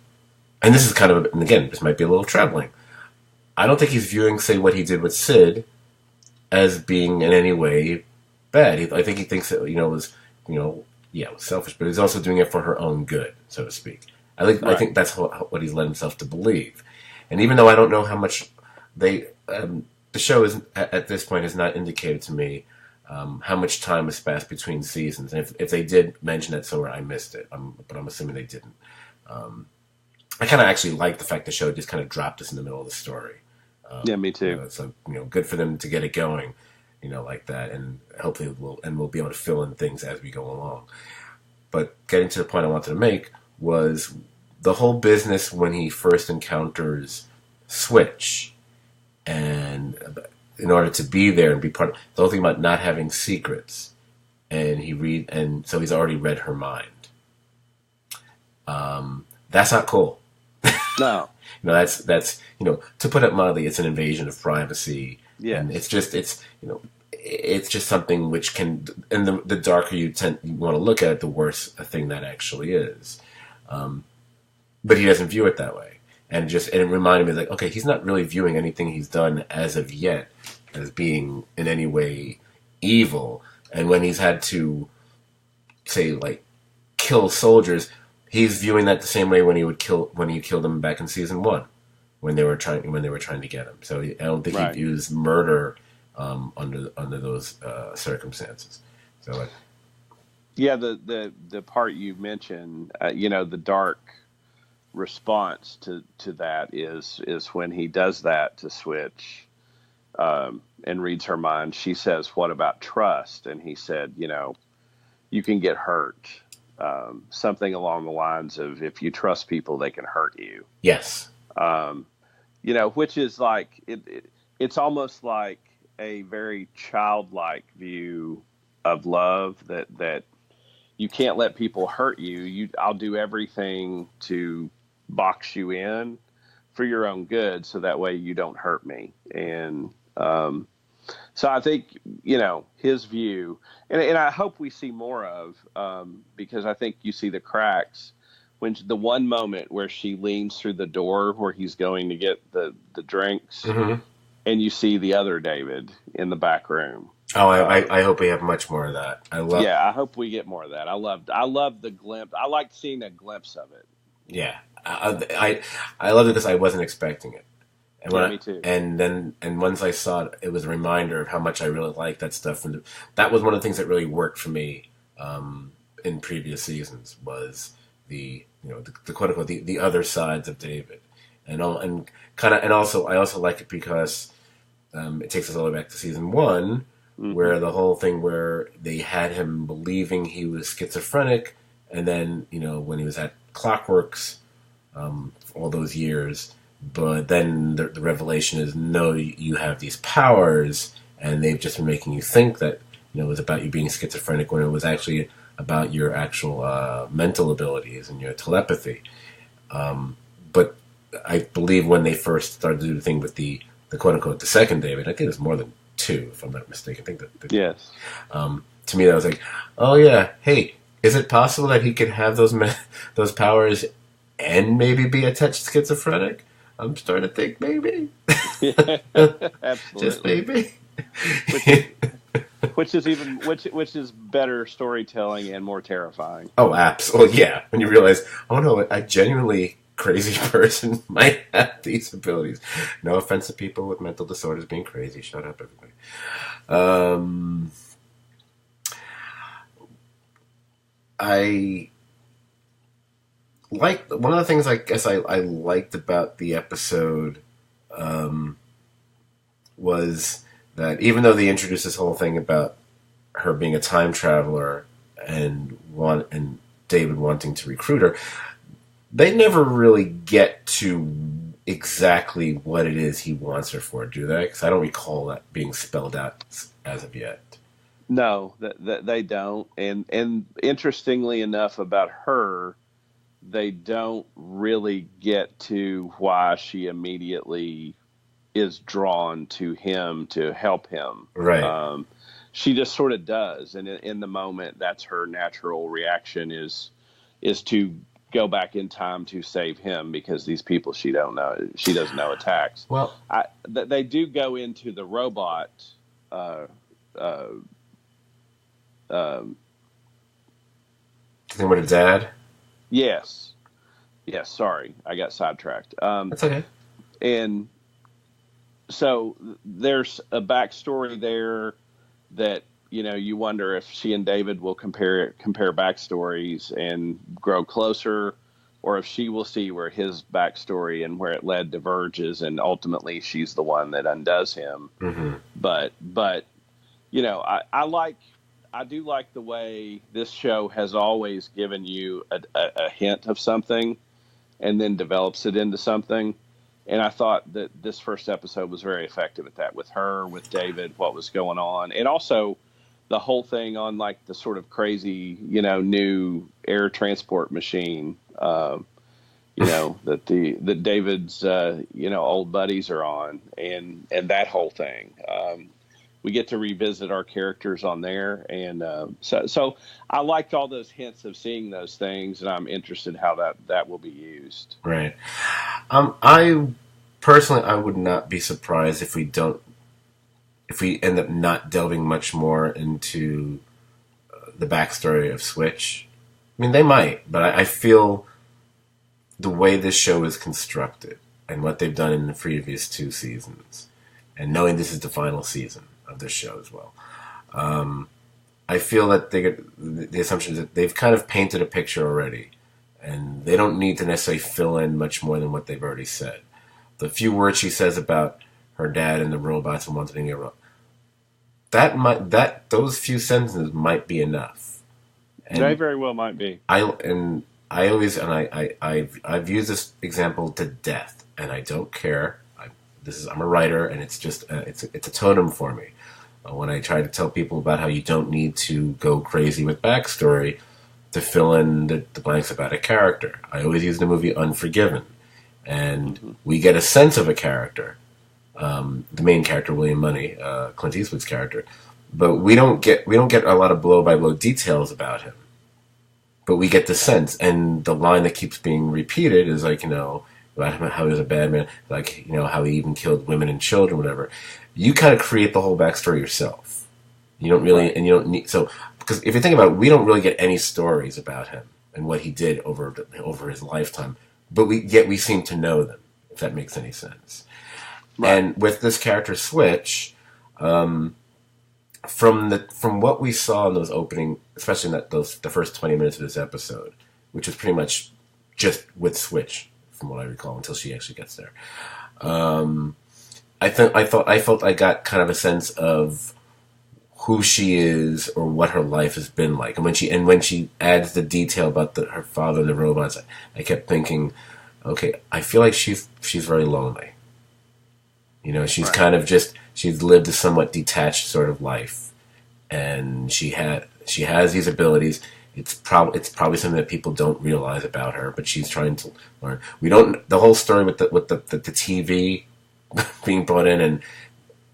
and this is kind of, and again, this might be a little troubling, I don't think he's viewing, say, what he did with Sid as being in any way bad. I think he thinks that, it was selfish, but he's also doing it for her own good, so to speak. I think that's what he's led himself to believe. And even though I don't know how much the show is at this point has not indicated to me how much time has passed between seasons. And if they did mention that somewhere, I missed it. But I'm assuming they didn't. I kind of actually like the fact the show just kind of dropped us in the middle of the story. Yeah, me too. So good for them to get it going, like that, and hopefully we'll be able to fill in things as we go along. But getting to the point I wanted to make was the whole business when he first encounters Switch, and in order to be there and be part of the whole thing about not having secrets, and so he's already read her mind. That's not cool. No. That's to put it mildly, it's an invasion of privacy. Yeah. And it's just something which can, and the darker you want to look at it, the worse a thing that actually is. But he doesn't view it that way. And it reminded me, like, okay, he's not really viewing anything he's done as of yet as being in any way evil. And when he's had to, say, like, kill soldiers, he's viewing that the same way when he killed them back in season 1, when they were trying to get him. So I don't think he views murder under those circumstances. So yeah, the part you mentioned, the dark response to that is when he does that to Switch and reads her mind. She says, "What about trust?" And he said, "You can get hurt." Something along the lines of, if you trust people, they can hurt you. Yes. Which is like, it's almost like a very childlike view of love, that you can't let people hurt you. I'll do everything to box you in for your own good, so that way you don't hurt me. And so I think, his view, and I hope we see more of, because I think you see the cracks when the one moment where she leans through the door where he's going to get the drinks, mm-hmm. and you see the other David in the back room. Oh, I hope we have much more of that. I hope we get more of that. I love the glimpse. I liked seeing a glimpse of it. Yeah, I loved it because I wasn't expecting it. And me too. And once I saw it, it was a reminder of how much I really liked that stuff. And that was one of the things that really worked for me in previous seasons, was the quote unquote the other sides of David, and also I also like it because it takes us all the way back to season 1, mm-hmm. where the whole thing where they had him believing he was schizophrenic, and then when he was at Clockworks all those years. But then the revelation is, no, you have these powers, and they've just been making you think that it was about you being schizophrenic, when it was actually about your actual mental abilities and your telepathy. But I believe when they first started to do the thing with the quote unquote the second David, I think there's more than 2, if I'm not mistaken. I think that yes. To me, that was like, oh yeah, hey, is it possible that he could have those powers and maybe be a touch schizophrenic? I'm starting to think maybe. Yeah, absolutely. Just maybe. Which is better storytelling and more terrifying. Oh, absolutely. Yeah. When you realize, oh no, a genuinely crazy person might have these abilities. No offense to people with mental disorders being crazy. Shut up, everybody. One of the things I guess I liked about the episode was that even though they introduced this whole thing about her being a time traveler and David wanting to recruit her, they never really get to exactly what it is he wants her for, do they? Because I don't recall that being spelled out as of yet. No, that they don't. And interestingly enough, about her, they don't really get to why she immediately is drawn to him to help him. Right. She just sort of does, and in the moment, that's her natural reaction is to go back in time to save him because these people she doesn't know attacks. Well, They do go into the robot. Uh, uh, thing with a dad. yes, yes. Sorry, I got sidetracked. That's okay. And so there's a backstory there that you wonder if she and David will compare backstories and grow closer, or if she will see where his backstory and where it led diverges, and ultimately she's the one that undoes him. Mm-hmm. But I do like the way this show has always given you a hint of something and then develops it into something. And I thought that this first episode was very effective at that, with her, with David, what was going on. And also the whole thing on like the sort of crazy, new air transport machine, that David's, old buddies are on, and that whole thing. We get to revisit our characters on there. And so I liked all those hints of seeing those things, and I'm interested how that will be used. Right. I personally, I would not be surprised if we end up not delving much more into the backstory of Switch. I mean, they might, but I feel the way this show is constructed and what they've done in the previous 2 seasons, and knowing this is the final season of this show as well, I feel that the assumption is that they've kind of painted a picture already, and they don't need to necessarily fill in much more than what they've already said. The few words she says about her dad and the robots and wanting to get those few sentences might be enough. And they very well might be. I've used this example to death, and I don't care. I'm a writer, and it's just it's a totem for me. When I try to tell people about how you don't need to go crazy with backstory to fill in the blanks about a character, I always use the movie Unforgiven, and we get a sense of a character, the main character, William Money, Clint Eastwood's character, but we don't get a lot of blow by blow details about him, but we get the sense, and the line that keeps being repeated is like, about how he was a bad man, like, how he even killed women and children, whatever. You kind of create the whole backstory yourself. You don't really, right. And you don't need, so, because if you think about it, we don't really get any stories about him and what he did over his lifetime, but we seem to know them, if that makes any sense. Right. And with this character Switch, from what we saw in those opening, especially in the first 20 minutes of this episode, which was pretty much just with Switch, from what I recall, until she actually gets there. I felt I got kind of a sense of who she is or what her life has been like. And when she adds the detail about her father and the robots, I kept thinking, okay, I feel like she's very lonely. She's right. Kind of she's lived a somewhat detached sort of life, and she has these abilities. It's probably something that people don't realize about her, but she's trying to learn. We don't, the whole story with the TV being brought in, and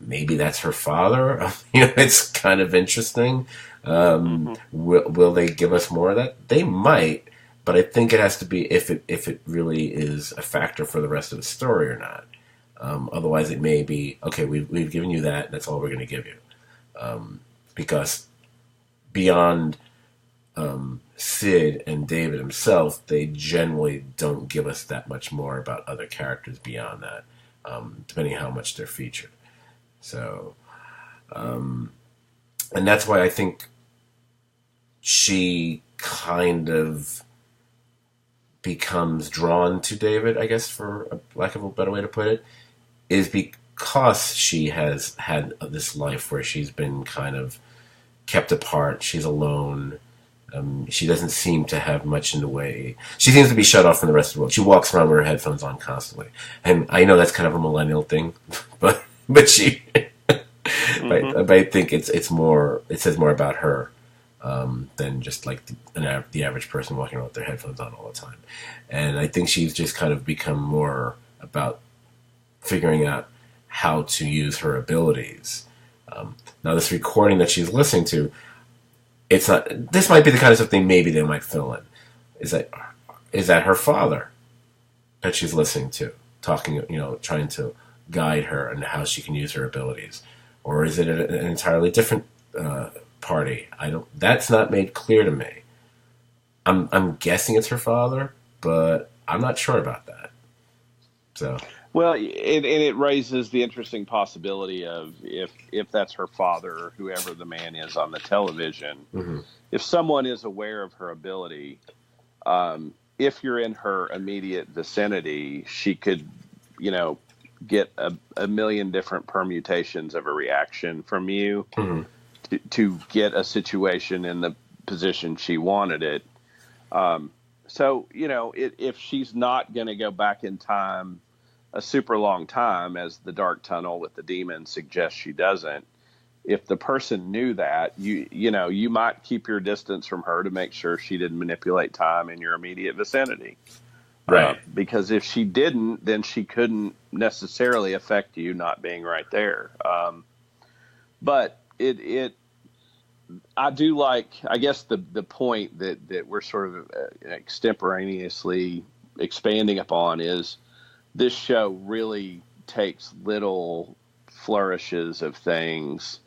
maybe that's her father. It's kind of interesting. Will they give us more of that? They might, but I think it has to be if it really is a factor for the rest of the story or not. Otherwise, it may be, okay, we've given you that. That's all we're going to give you, because beyond Sid and David himself, they generally don't give us that much more about other characters beyond that, depending on how much they're featured. So, and that's why I think she kind of becomes drawn to David, I guess, for a lack of a better way to put it, is because she has had this life where she's been kind of kept apart. She's alone. She doesn't seem to have much in the way. She seems to be shut off from the rest of the world. She walks around with her headphones on constantly. And I know that's kind of a millennial thing, but she But I think it's more. It says more about her than just like the average person walking around with their headphones on all the time. And I think she's just kind of become more about figuring out how to use her abilities. Now, this recording that she's listening to, it's not. This might be the kind of stuff maybe they might fill in. Is that her father that she's listening to, talking, trying to guide her and how she can use her abilities, or is it an entirely different party? That's not made clear to me. I'm guessing it's her father, but I'm not sure about that. So. Well, and it raises the interesting possibility of if that's her father or whoever the man is on the television, if someone is aware of her ability, if you're in her immediate vicinity, she could, get a million different permutations of a reaction from you to get a situation in the position she wanted it. So, if she's not going to go back in time a super long time, as the dark tunnel with the demon suggests she doesn't, if the person knew that, you might keep your distance from her to make sure she didn't manipulate time in your immediate vicinity. Right. Because if she didn't, then she couldn't necessarily affect you not being right there. But I do like, I guess the point that we're sort of extemporaneously expanding upon is this show really takes little flourishes of things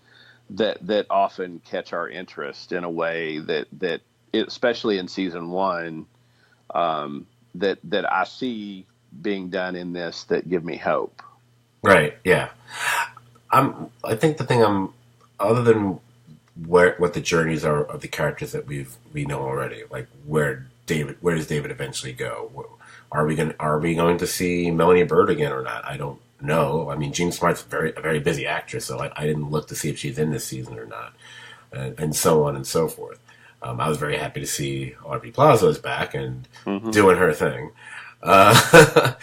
that often catch our interest in a way that especially in season one, that I see being done in this that give me hope. Right. Yeah. I think the thing other than what the journeys are of the characters that we know already, like where does David eventually go? Are we going to see Melanie Bird again or not? I don't know. I mean, Jean Smart's a very busy actress, so I didn't look to see if she's in this season or not, and so on and so forth. I was very happy to see Aubrey Plaza is back and doing her thing, but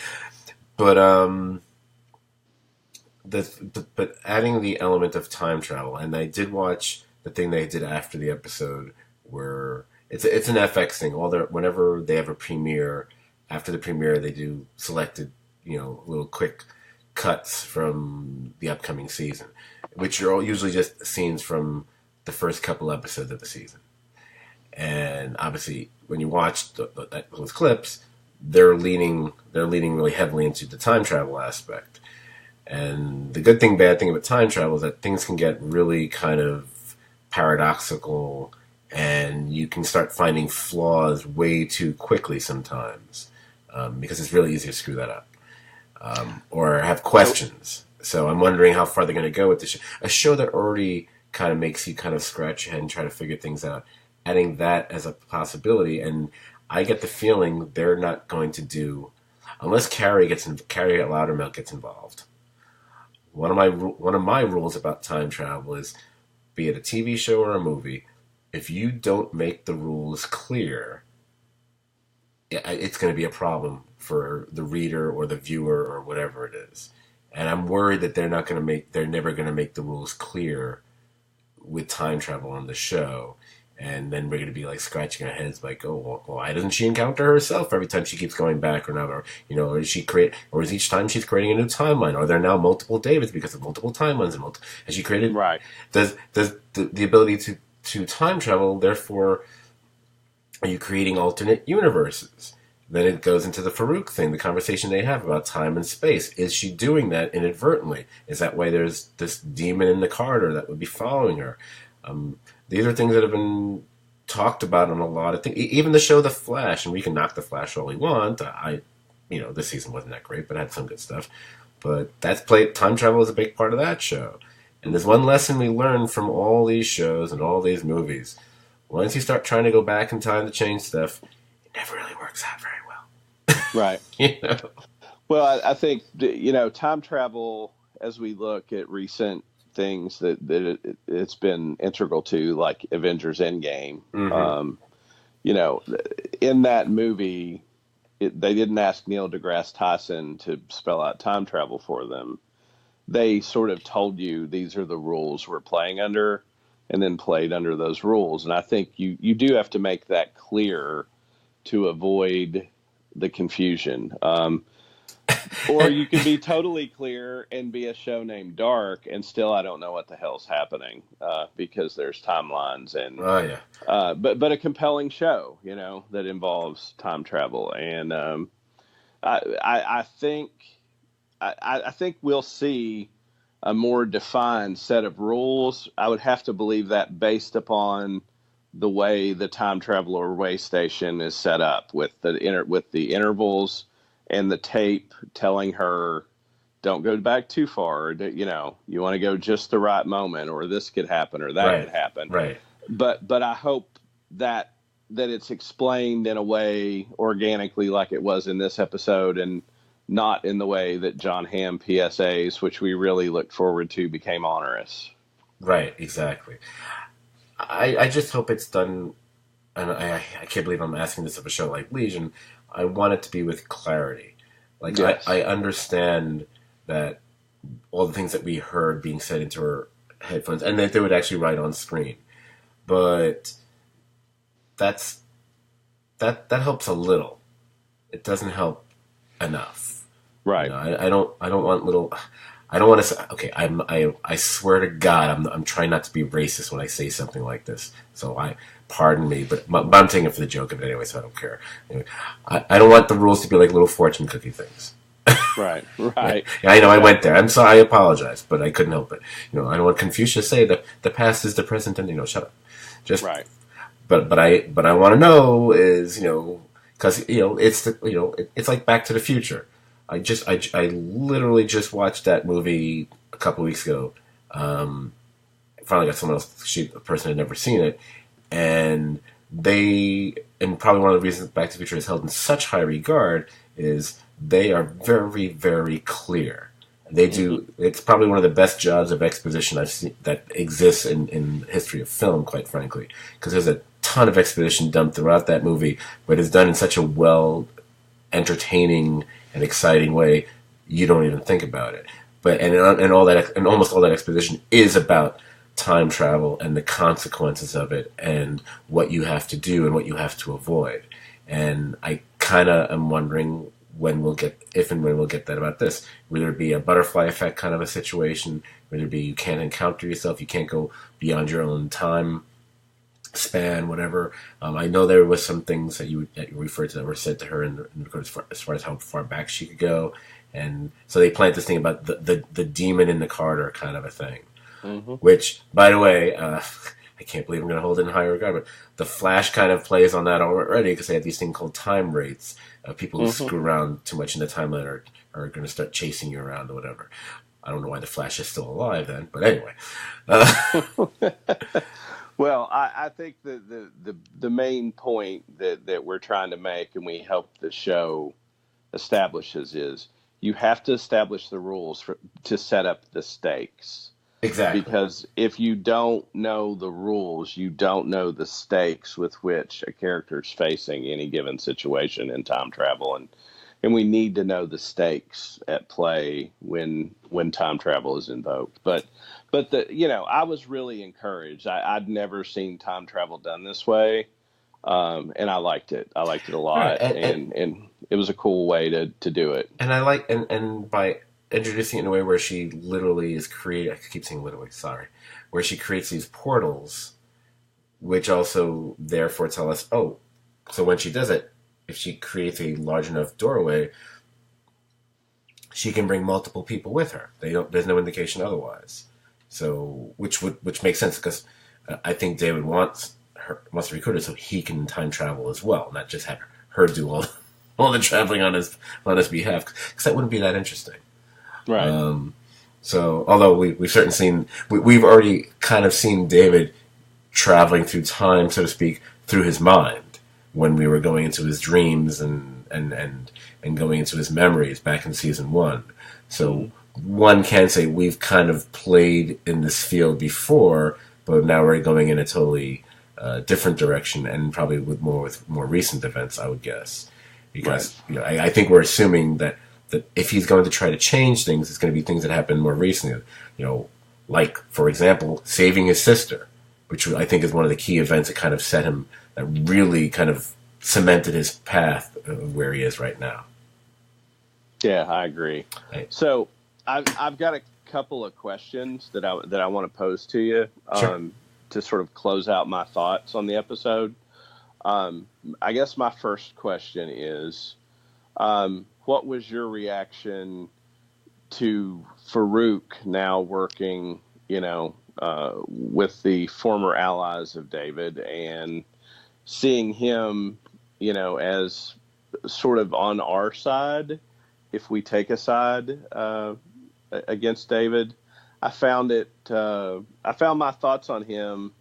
adding the element of time travel, and I did watch the thing they did after the episode where it's an FX thing. Whenever they have a premiere. After the premiere, they do selected, little quick cuts from the upcoming season, which are all usually just scenes from the first couple episodes of the season. And obviously, when you watch those clips, they're leaning really heavily into the time travel aspect. And the good thing, bad thing about time travel is that things can get really kind of paradoxical, and you can start finding flaws way too quickly sometimes. Because it's really easy to screw that up or have questions. So I'm wondering how far they're going to go with this show. A show that already kind of makes you kind of scratch your head and try to figure things out. Adding that as a possibility, and I get the feeling they're not going to do, unless Carrie Loudermilk gets involved. One of my rules about time travel is, be it a TV show or a movie, if you don't make the rules clear, it's going to be a problem for the reader or the viewer or whatever it is. And I'm worried that they're never going to make the rules clear with time travel on the show. And then we're going to be like scratching our heads like, oh, well, why doesn't she encounter herself every time she keeps going back or not? Or, is each time she's creating a new timeline? Are there now multiple Davids because of multiple timelines? Has she created? Right. Does the ability to time travel, therefore, are you creating alternate universes? Then it goes into the Farouk thing, the conversation they have about time and space. Is she doing that inadvertently? Is that why there's this demon in the corridor that would be following her? These are things that have been talked about on a lot of things. Even the show The Flash, and we can knock The Flash all we want. This season wasn't that great, but it had some good stuff. But time travel is a big part of that show. And there's one lesson we learned from all these shows and all these movies. Once you start trying to go back in time to change stuff, it never really works out very well. Right. Well, I think, time travel, as we look at recent things that it's been integral to, like Avengers Endgame, in that movie, they didn't ask Neil deGrasse Tyson to spell out time travel for them. they sort of told you these are the rules we're playing under, and then played under those rules. And I think you do have to make that clear to avoid the confusion. Or you can be totally clear and be a show named Dark, and still I don't know what the hell's happening because there's timelines and Oh yeah. but a compelling show, that involves time travel. And I think I think we'll see a more defined set of rules. I would have to believe that based upon the way the time traveler way station is set up with the intervals and the tape telling her don't go back too far. You want to go just the right moment, or this could happen, or that could happen. Right. But I hope that it's explained in a way organically, like it was in this episode, and not in the way that John Hamm PSAs, which we really looked forward to, became onerous. Right. Exactly. I just hope it's done, and I can't believe I'm asking this of a show like Legion. I want it to be with clarity. Like, yes. I understand that all the things that we heard being said into our headphones, and that they would actually write on screen. But that helps a little. It doesn't help enough. Right. I don't want little. I don't want to say. Okay, I swear to God, I'm trying not to be racist when I say something like this. So pardon me, but I'm taking it for the joke of it anyway, so I don't care. Anyway, I don't want the rules to be like little fortune cookie things. Right. Yeah, I know, I went there. I'm sorry, I apologize, but I couldn't help it. I don't want Confucius to say that the past is the present, and shut up. Just right. But I want to know is because it's like Back to the Future. I literally just watched that movie a couple weeks ago. Finally got someone else, a person had never seen it, and probably one of the reasons Back to the Future is held in such high regard is they are very, very clear. They do. Mm-hmm. It's probably one of the best jobs of exposition I've seen that exists in the history of film, quite frankly, because there's a ton of exposition dumped throughout that movie, but it's done in such a entertaining and exciting way you don't even think about it. But and almost all that exposition is about time travel and the consequences of it and what you have to do and what you have to avoid. And I kind of am wondering if and when we'll get that about this. Will there be a butterfly effect kind of a situation? Will there be you can't encounter yourself, you can't go beyond your own time span, whatever. I know there was some things that you referred to that were said to her in regards as far as how far back she could go. And so they plant this thing about the demon in the Carter kind of a thing. Mm-hmm. Which, by the way, I can't believe I'm going to hold it in high regard, but The Flash kind of plays on that already because they have these things called time wraiths. People who screw around too much in the timeline are going to start chasing you around or whatever. I don't know why The Flash is still alive then, but anyway. Well, I think the main point that we're trying to make, and we hope the show establishes, is you have to establish the rules to set up the stakes. Exactly. Because if you don't know the rules, you don't know the stakes with which a character is facing any given situation in time travel, and we need to know the stakes at play when time travel is invoked. But I was really encouraged. I'd never seen time travel done this way, and I liked it. I liked it a lot, right. and it was a cool way to do it. And I like and by introducing it in a way where she literally is creating, I keep saying literally, sorry, where she creates these portals, which also therefore tell us, so when she does it, if she creates a large enough doorway, she can bring multiple people with her. There's no indication otherwise. So, which makes sense because I think David wants to recruit her so he can time travel as well, not just have her do all the traveling on his behalf, because that wouldn't be that interesting. Right. So, although we've certainly seen, we've already kind of seen David traveling through time, so to speak, through his mind when we were going into his dreams and going into his memories back in season 1. So one can say we've kind of played in this field before, but now we're going in a totally different direction, and probably with more recent events, I would guess, because I think we're assuming that that if he's going to try to change things, it's going to be things that happened more recently. Like, for example, saving his sister, which I think is one of the key events that kind of set him, that really kind of cemented his path where he is right now. Yeah, I agree. Right. So I've got a couple of questions that I want to pose to you Sure. to sort of close out my thoughts on the episode. I guess my first question is, what was your reaction to Farouk now working, with the former allies of David and seeing him, as sort of on our side, if we take a side against David? I found my thoughts on him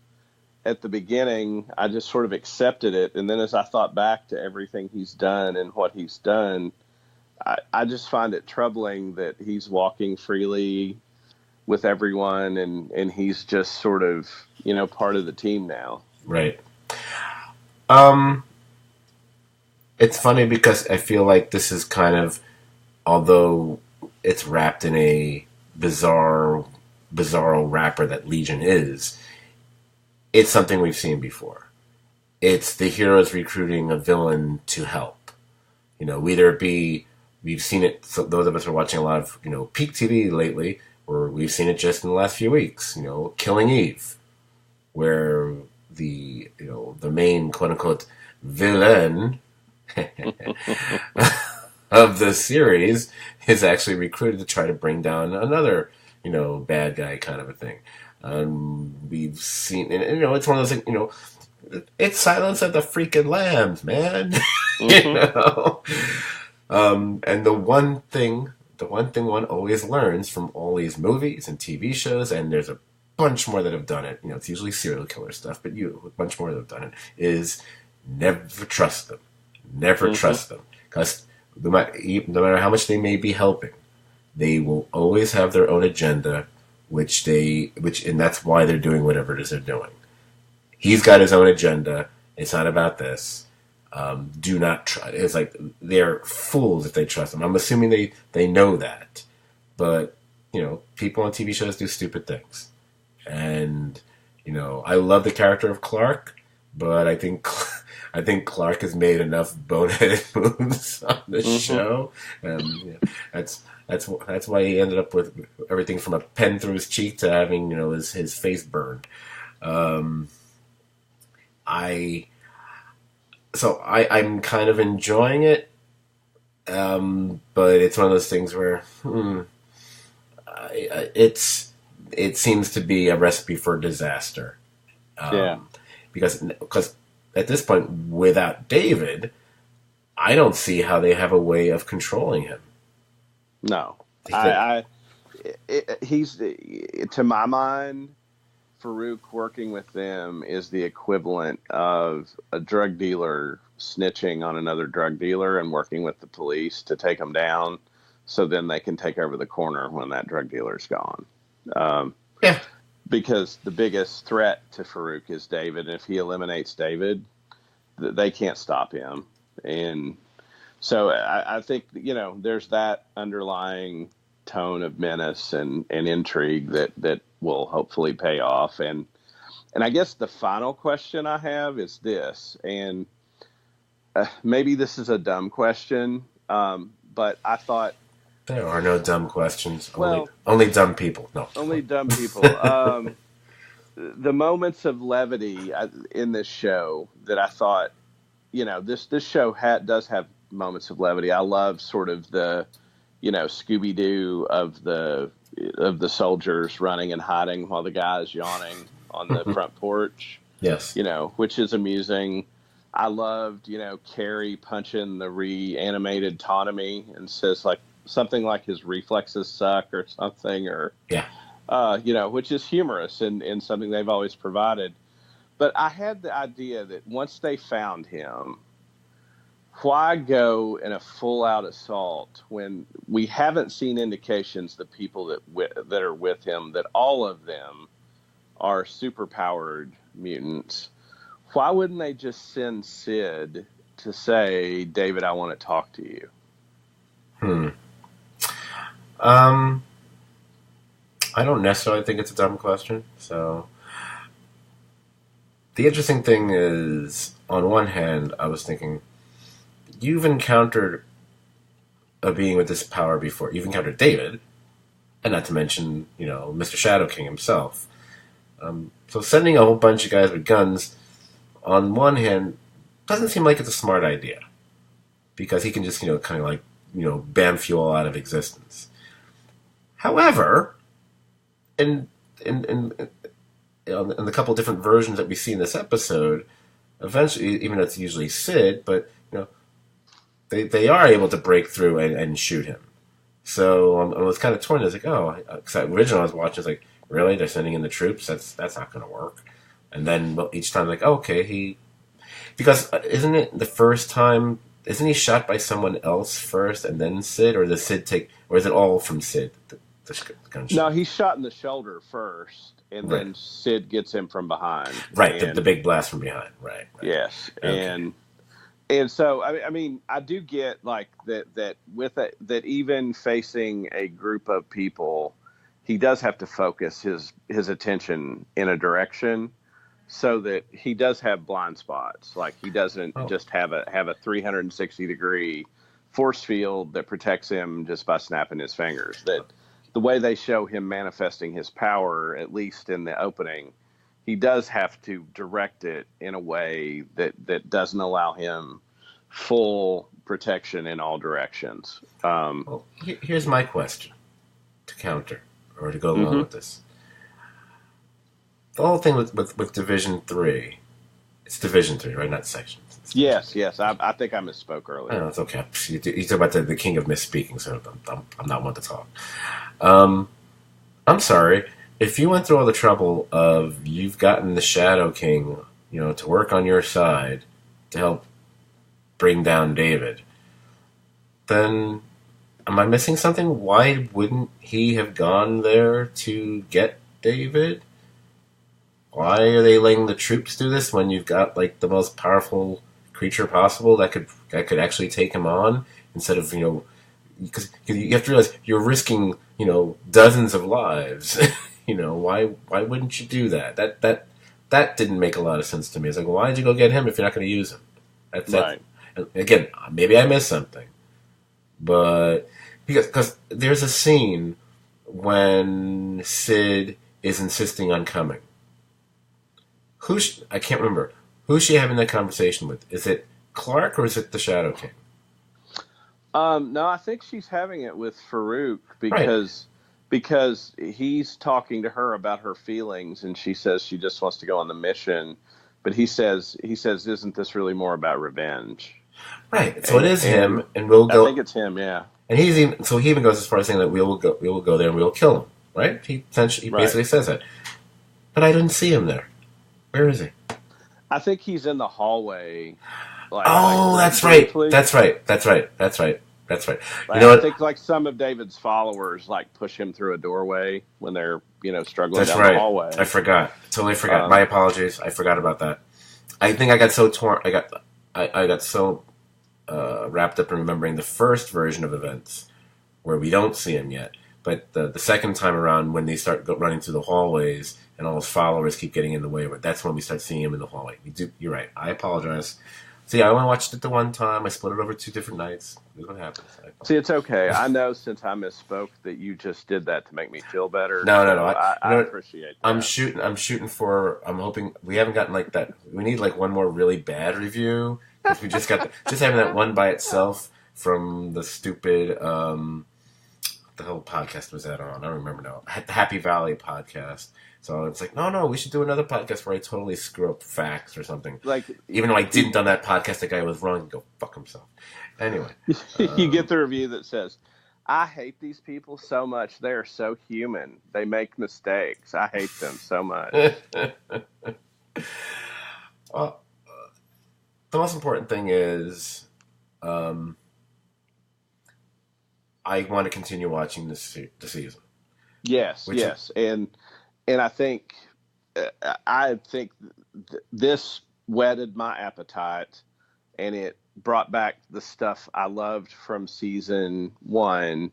at the beginning. I just sort of accepted it. And then as I thought back to everything he's done and what he's done, I just find it troubling that he's walking freely with everyone and he's just sort of, part of the team now. Right. It's funny because I feel like this is kind of, although it's wrapped in a bizarro wrapper that Legion is, it's something we've seen before. It's the heroes recruiting a villain to help. Whether it be, we've seen it, so those of us who are watching a lot of, peak TV lately, or we've seen it just in the last few weeks, Killing Eve, where the main quote-unquote villain of the series is actually recruited to try to bring down another, bad guy kind of a thing. We've seen, and it's one of those things, it's Silence of the freaking Lambs, man. And the one thing one always learns from all these movies and TV shows, and there's a bunch more that have done it, it's usually serial killer stuff, but a bunch more that have done it, is never trust them. Never trust them. Because no matter how much they may be helping, they will always have their own agenda, and that's why they're doing whatever it is they're doing. He's got his own agenda. It's not about this. Do not try. It's like they're fools if they trust him. I'm assuming they know that, but people on TV shows do stupid things, and I love the character of Clark, but I think Clark has made enough boneheaded moves on the show, and that's why he ended up with everything from a pen through his cheek to having his face burned. I'm kind of enjoying it, but it's one of those things where it seems to be a recipe for disaster. Because at this point, without David, I don't see how they have a way of controlling him. No, he's, to my mind, Farouk working with them is the equivalent of a drug dealer snitching on another drug dealer and working with the police to take them down, so then they can take over the corner when that drug dealer's gone. Because the biggest threat to Farouk is David, and if he eliminates David, they can't stop him. And so I think there's that underlying tone of menace and intrigue that will hopefully pay off. And I guess the final question I have is this, and maybe this is a dumb question, but I thought there are no dumb questions. Well, only dumb people. No, only dumb people. The moments of levity in this show that I thought, this show does have moments of levity. I love sort of the Scooby-Doo of the soldiers running and hiding while the guy is yawning on the front porch. Yes. Which is amusing. I loved, Carrie punching the reanimated Autonomy and says something like his reflexes suck or something, or which is humorous and something they've always provided. But I had the idea that once they found him, why go in a full-out assault when we haven't seen indications the people that are with him, that all of them are super-powered mutants? Why wouldn't they just send Sid to say, David, I want to talk to you? Um, I don't necessarily think it's a dumb question. So the interesting thing is, on one hand, I was thinking, you've encountered a being with this power before. You've encountered David, and not to mention, Mr. Shadow King himself. So sending a whole bunch of guys with guns, on one hand, doesn't seem like it's a smart idea. Because he can just, kind of like, bamf you all out of existence. However, in the couple of different versions that we see in this episode, eventually, even though it's usually Sid, but, they are able to break through and shoot him. So I was kind of torn. I was like, because originally I was watching, I was like, really? They're sending in the troops? That's not going to work. And then each time, like, okay, because isn't it the first time? Isn't he shot by someone else first and then Sid, or does Sid take, or is it all from Sid? The gunshot? No, he's shot in the shoulder first, and then Sid gets him from behind. Right, the big blast from behind. Right. Yes, okay. And so I mean I do get like that with it, that even facing a group of people, he does have to focus his attention in a direction, so that he does have blind spots. Like he doesn't just have a 360-degree force field that protects him just by snapping his fingers. That the way they show him manifesting his power, at least in the opening, he does have to direct it in a way that doesn't allow him full protection in all directions. Well, here's my question to counter, or to go along with this. The whole thing with Division 3, it's Division 3, right? Not Sections. Yes. I think I misspoke earlier. I know, it's okay. You talk about the king of misspeaking, so I'm not one to talk. I'm sorry. If you went through all the trouble of you've gotten the Shadow King, to work on your side to help bring down David, then am I missing something? Why wouldn't he have gone there to get David? Why are they letting the troops do this when you've got like the most powerful creature possible that could actually take him on, instead of because you have to realize you're risking dozens of lives. Why wouldn't you do that? That didn't make a lot of sense to me. It's like, well, why did you go get him if you're not going to use him? That's again, maybe I missed something, but because there's a scene when Sid is insisting on coming. I can't remember. Who's she having that conversation with? Is it Clark or is it the Shadow King? No, I think she's having it with Farouk because he's talking to her about her feelings, and she says she just wants to go on the mission. But he says, isn't this really more about revenge? Right. So it is him, and we'll go. I think it's him. Yeah. And he even goes as far as saying that we will go there and we'll kill him. Right. He basically says that. But I didn't see him there. Where is he? I think he's in the hallway. That's right. That's right. I think like some of David's followers like push him through a doorway when they're struggling down the hallway. I forgot. Totally forgot. My apologies. I forgot about that. I think I got so torn. I got so wrapped up in remembering the first version of events where we don't see him yet. But the second time around, when they start running through the hallways and all his followers keep getting in the way, that's when we start seeing him in the hallway. You're right. I apologize. See, I only watched it the one time. I split it over 2 different nights. This is what happens. See, it's okay. I know since I misspoke that you just did that to make me feel better. No. I appreciate that. I'm shooting for. I'm hoping we haven't gotten like that. We need like one more really bad review, because we just got just having that one by itself from the stupid. The whole podcast was that on? I don't remember now. The Happy Valley podcast. So it's like, no, we should do another podcast where I totally screw up facts or something. Like, even though I didn't on that podcast, the guy was wrong and go fuck himself. Anyway, you get the review that says, "I hate these people so much. They are so human. They make mistakes. I hate them so much." Well, the most important thing is, I want to continue watching the season. Yes, and I think this whetted my appetite, and it brought back the stuff I loved from season 1,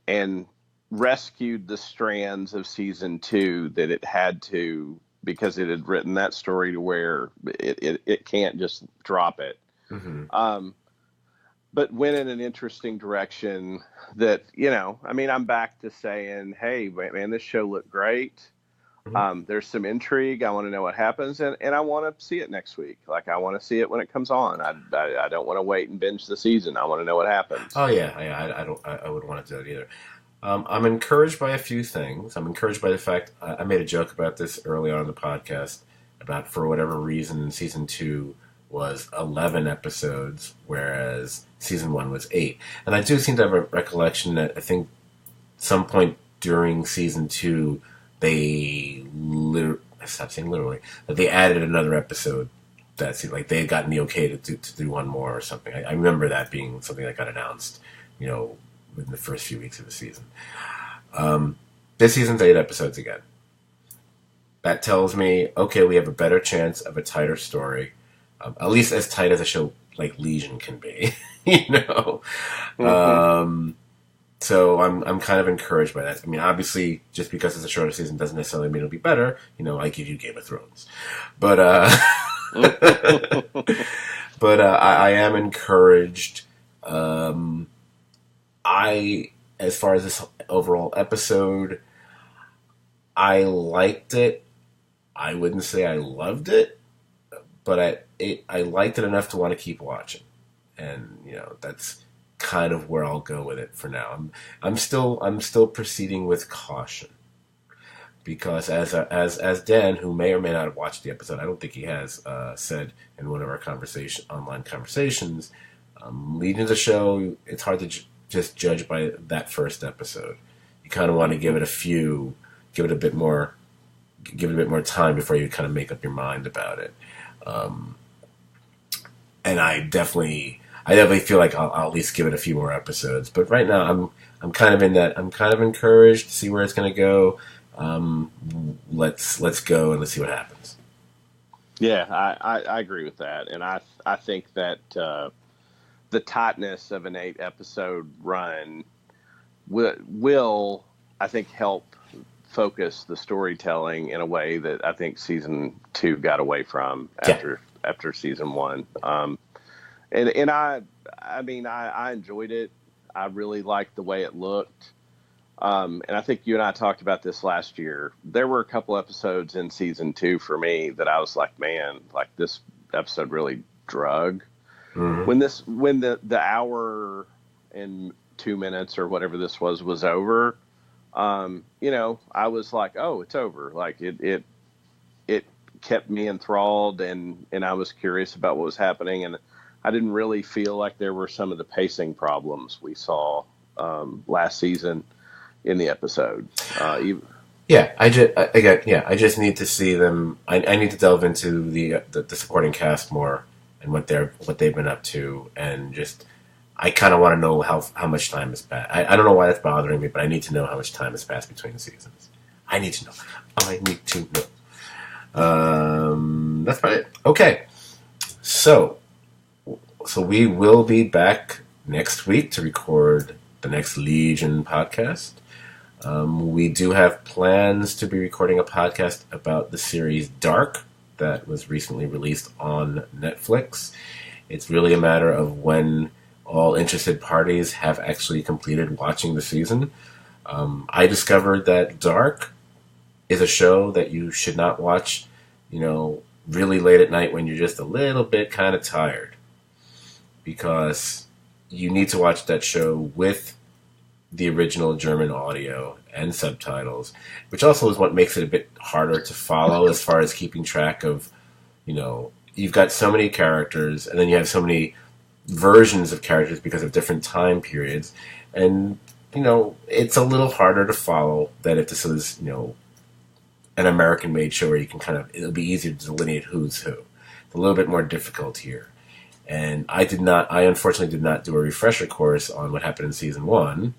and rescued the strands of season 2 that it had to, because it had written that story to where it can't just drop it. Mm-hmm. But went in an interesting direction that, I mean, I'm back to saying, hey, man, this show looked great. Mm-hmm. There's some intrigue. I want to know what happens, and I want to see it next week. Like, I want to see it when it comes on. I don't want to wait and binge the season. I want to know what happens. Oh yeah, I wouldn't want to do it either. I'm encouraged by a few things. I'm encouraged by the fact I made a joke about this early on in the podcast about, for whatever reason, season 2 was 11 episodes, whereas season 1 was 8. And I do seem to have a recollection that I think some point during season 2 they I stopped saying literally, that they added another episode. That seemed like they had gotten the okay to do one more or something. I remember that being something that got announced, within the first few weeks of the season. This season's 8 episodes again. That tells me, okay, we have a better chance of a tighter story, at least as tight as a show like Legion can be, Mm-hmm. So I'm kind of encouraged by that. I mean, obviously, just because it's a shorter season doesn't necessarily mean it'll be better. I give you Game of Thrones, but but I am encouraged. As far as this overall episode, I liked it. I wouldn't say I loved it, but I liked it enough to want to keep watching, and that's kind of where I'll go with it for now. I'm still proceeding with caution, because as Dan, who may or may not have watched the episode, I don't think he has, said in one of our online conversations, Legion's a show. It's hard to just judge by that first episode. You kind of want to give it a bit more time before you kind of make up your mind about it. And I definitely feel like I'll at least give it a few more episodes. But right now, I'm kind of in that. I'm kind of encouraged to see where it's going to go. Let's go and let's see what happens. Yeah, I agree with that, and I think that the tightness of an 8 episode run will I think help focus the storytelling in a way that I think season 2 got away from after season 1. And I mean I enjoyed it. I really liked the way it looked. And I think you and I talked about this last year. There were a couple episodes in season 2 for me that I was like, man, like this episode really drug. Mm-hmm. When the hour and 2 minutes or whatever this was over, I was like, oh, it's over. Like it kept me enthralled, and I was curious about what was happening, and I didn't really feel like there were some of the pacing problems we saw last season in the episode. I just need to see them. I need to delve into the supporting cast more and what they've been up to, and just I kind of want to know how much time has passed. I don't know why that's bothering me, but I need to know how much time has passed between the seasons. I need to know. That's about it. Okay, so we will be back next week to record the next Legion podcast. We do have plans to be recording a podcast about the series Dark that was recently released on Netflix. It's really a matter of when all interested parties have actually completed watching the season. I discovered that Dark is a show that you should not watch, really late at night when you're just a little bit kind of tired, because you need to watch that show with the original German audio and subtitles, which also is what makes it a bit harder to follow as far as keeping track of, you've got so many characters and then you have so many versions of characters because of different time periods. And, it's a little harder to follow than if this was, an American-made show where you can it'll be easier to delineate who's who. It's a little bit more difficult here. And I unfortunately did not do a refresher course on what happened in season 1.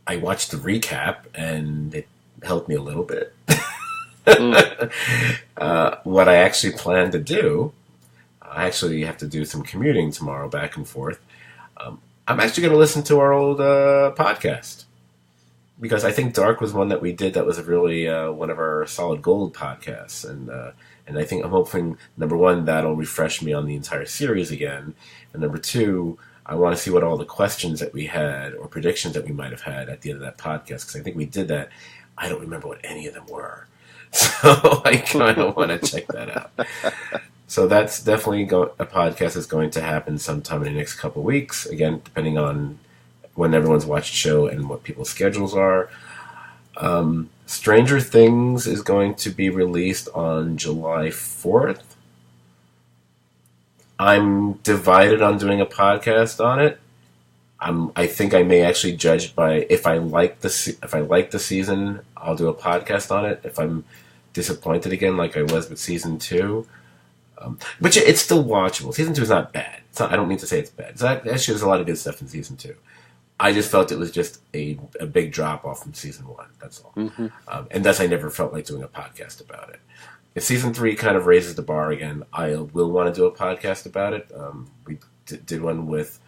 I watched the recap, and it helped me a little bit. What I actually plan to do, I actually have to do some commuting tomorrow back and forth. I'm actually going to listen to our old podcast. Because I think Dark was one that we did that was really one of our solid gold podcasts. And I think I'm hoping, number one, that'll refresh me on the entire series again. And number two, I want to see what all the questions that we had or predictions that we might have had at the end of that podcast. Because I think we did that. I don't remember what any of them were. So I kind of want to check that out. So that's definitely a podcast that's going to happen sometime in the next couple of weeks. Again, depending on when everyone's watched the show and what people's schedules are. Stranger Things is going to be released on July 4th. I'm divided on doing a podcast on it. I think I may actually judge by if I like the season, I'll do a podcast on it. If I'm disappointed again, like I was with season 2, but it's still watchable. Season 2 is not bad. I don't mean to say it's bad. Actually, there's a lot of good stuff in season 2. I just felt it was just a big drop off from season 1. That's all. Mm-hmm. And thus I never felt like doing a podcast about it. If season 3 kind of raises the bar again, I will want to do a podcast about it. We did one with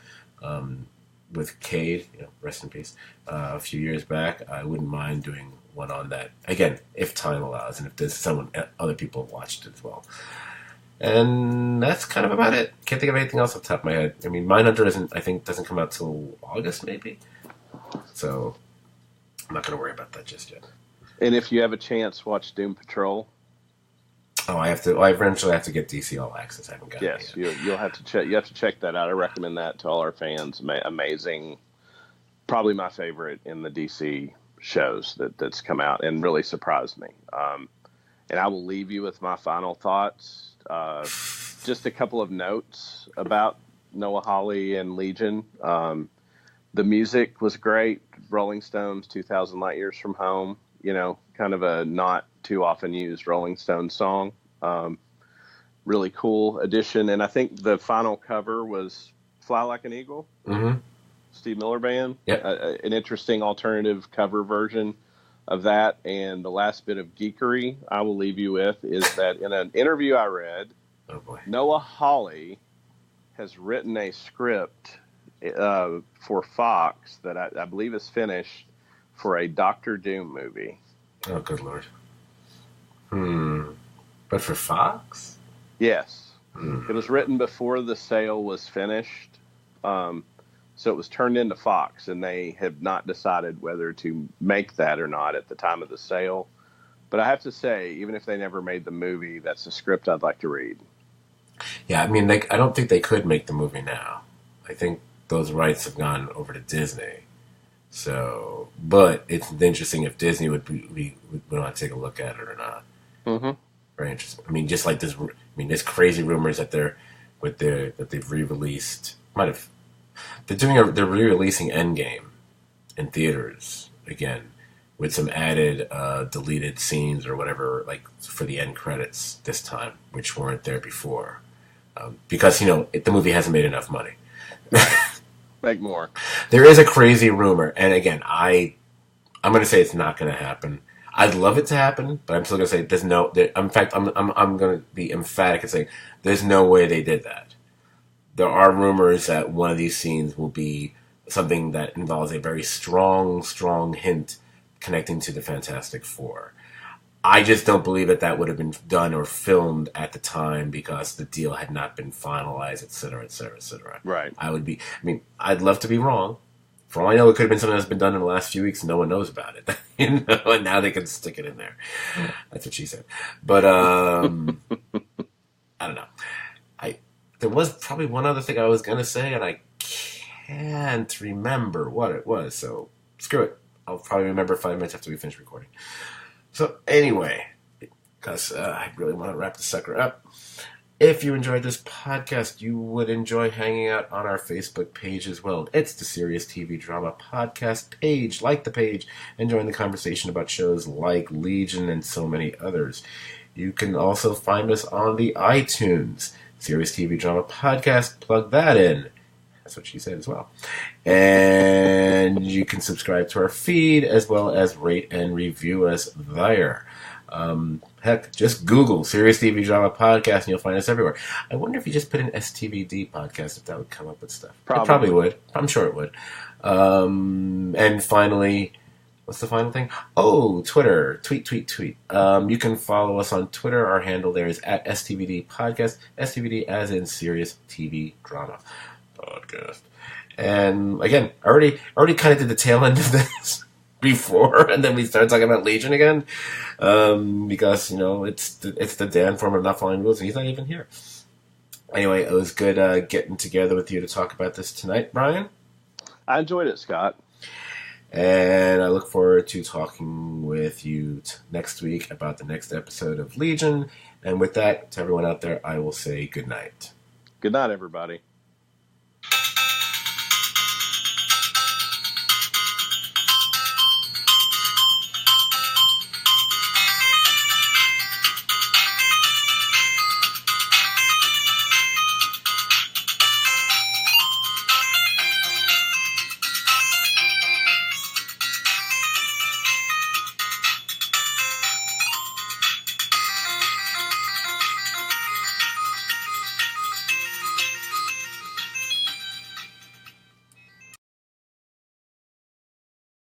Cade, rest in peace, a few years back. I wouldn't mind doing one on that again if time allows, and if there's other people have watched it as well. And that's kind of about it. Can't think of anything else off the top of my head. I mean, Mindhunter doesn't come out till August, maybe. So I'm not going to worry about that just yet. And if you have a chance, watch Doom Patrol. Oh, I have to. I eventually have to get DC All Access. I haven't got it yet. You'll have to check. You have to check that out. I recommend that to all our fans. Amazing, probably my favorite in the DC shows that's come out, and really surprised me. And I will leave you with my final thoughts. Just a couple of notes about Noah Hawley and Legion. The music was great. Rolling Stones, 2,000 Light Years from Home. Kind of a not too often used Rolling Stones song. Really cool addition. And I think the final cover was Fly Like an Eagle. Mm-hmm. Steve Miller Band. Yep. An interesting alternative cover version of that. And the last bit of geekery I will leave you with is that in an interview I read, Noah Hawley has written a script for Fox that I believe is finished for a Doctor Doom movie. Oh, good Lord. But for Fox? Yes. It was written before the sale was finished. So it was turned into Fox, and they have not decided whether to make that or not at the time of the sale. But I have to say, even if they never made the movie, that's a script I'd like to read. Yeah, I mean, I don't think they could make the movie now. I think those rights have gone over to Disney. So, but it's interesting if Disney would want to take a look at it or not. Mm-hmm. Very interesting. I mean, just like this. I mean, there's crazy rumors that they've re-released. They're re-releasing Endgame in theaters again with some added deleted scenes or whatever, like for the end credits this time, which weren't there before, because the movie hasn't made enough money. Make more. There is a crazy rumor, and again, I'm going to say it's not going to happen. I'd love it to happen, but I'm still going to say there's no. In fact, I'm going to be emphatic and say there's no way they did that. There are rumors that one of these scenes will be something that involves a very strong hint connecting to the Fantastic Four. I just don't believe that would have been done or filmed at the time because the deal had not been finalized, et cetera, et cetera, et cetera. Right. I'd love to be wrong. For all I know, it could have been something that's been done in the last few weeks and no one knows about it. And now they can stick it in there. That's what she said. But, I don't know. There was probably one other thing I was going to say, and I can't remember what it was. So, screw it. I'll probably remember 5 minutes after we finish recording. So, anyway, because I really want to wrap the sucker up. If you enjoyed this podcast, you would enjoy hanging out on our Facebook page as well. It's the Serious TV Drama Podcast page. Like the page and join the conversation about shows like Legion and so many others. You can also find us on the iTunes. Serious TV Drama Podcast, plug that in. That's what she said as well. And you can subscribe to our feed as well as rate and review us there. Heck, just Google Serious TV Drama Podcast and you'll find us everywhere. I wonder if you just put in STVD Podcast, if that would come up with stuff. Probably. It probably would. I'm sure it would. And finally, what's the final thing? Oh, Twitter. Tweet. You can follow us on Twitter. Our handle there is at STVD Podcast. STVD as in Serious TV Drama Podcast. And again, I already kind of did the tail end of this before, and then we started talking about Legion again, because it's the Dan form of not following rules, and he's not even here. Anyway, it was good getting together with you to talk about this tonight, Brian. I enjoyed it, Scott. And I look forward to talking with you next week about the next episode of Legion. And with that, to everyone out there, I will say good night. Good night, everybody.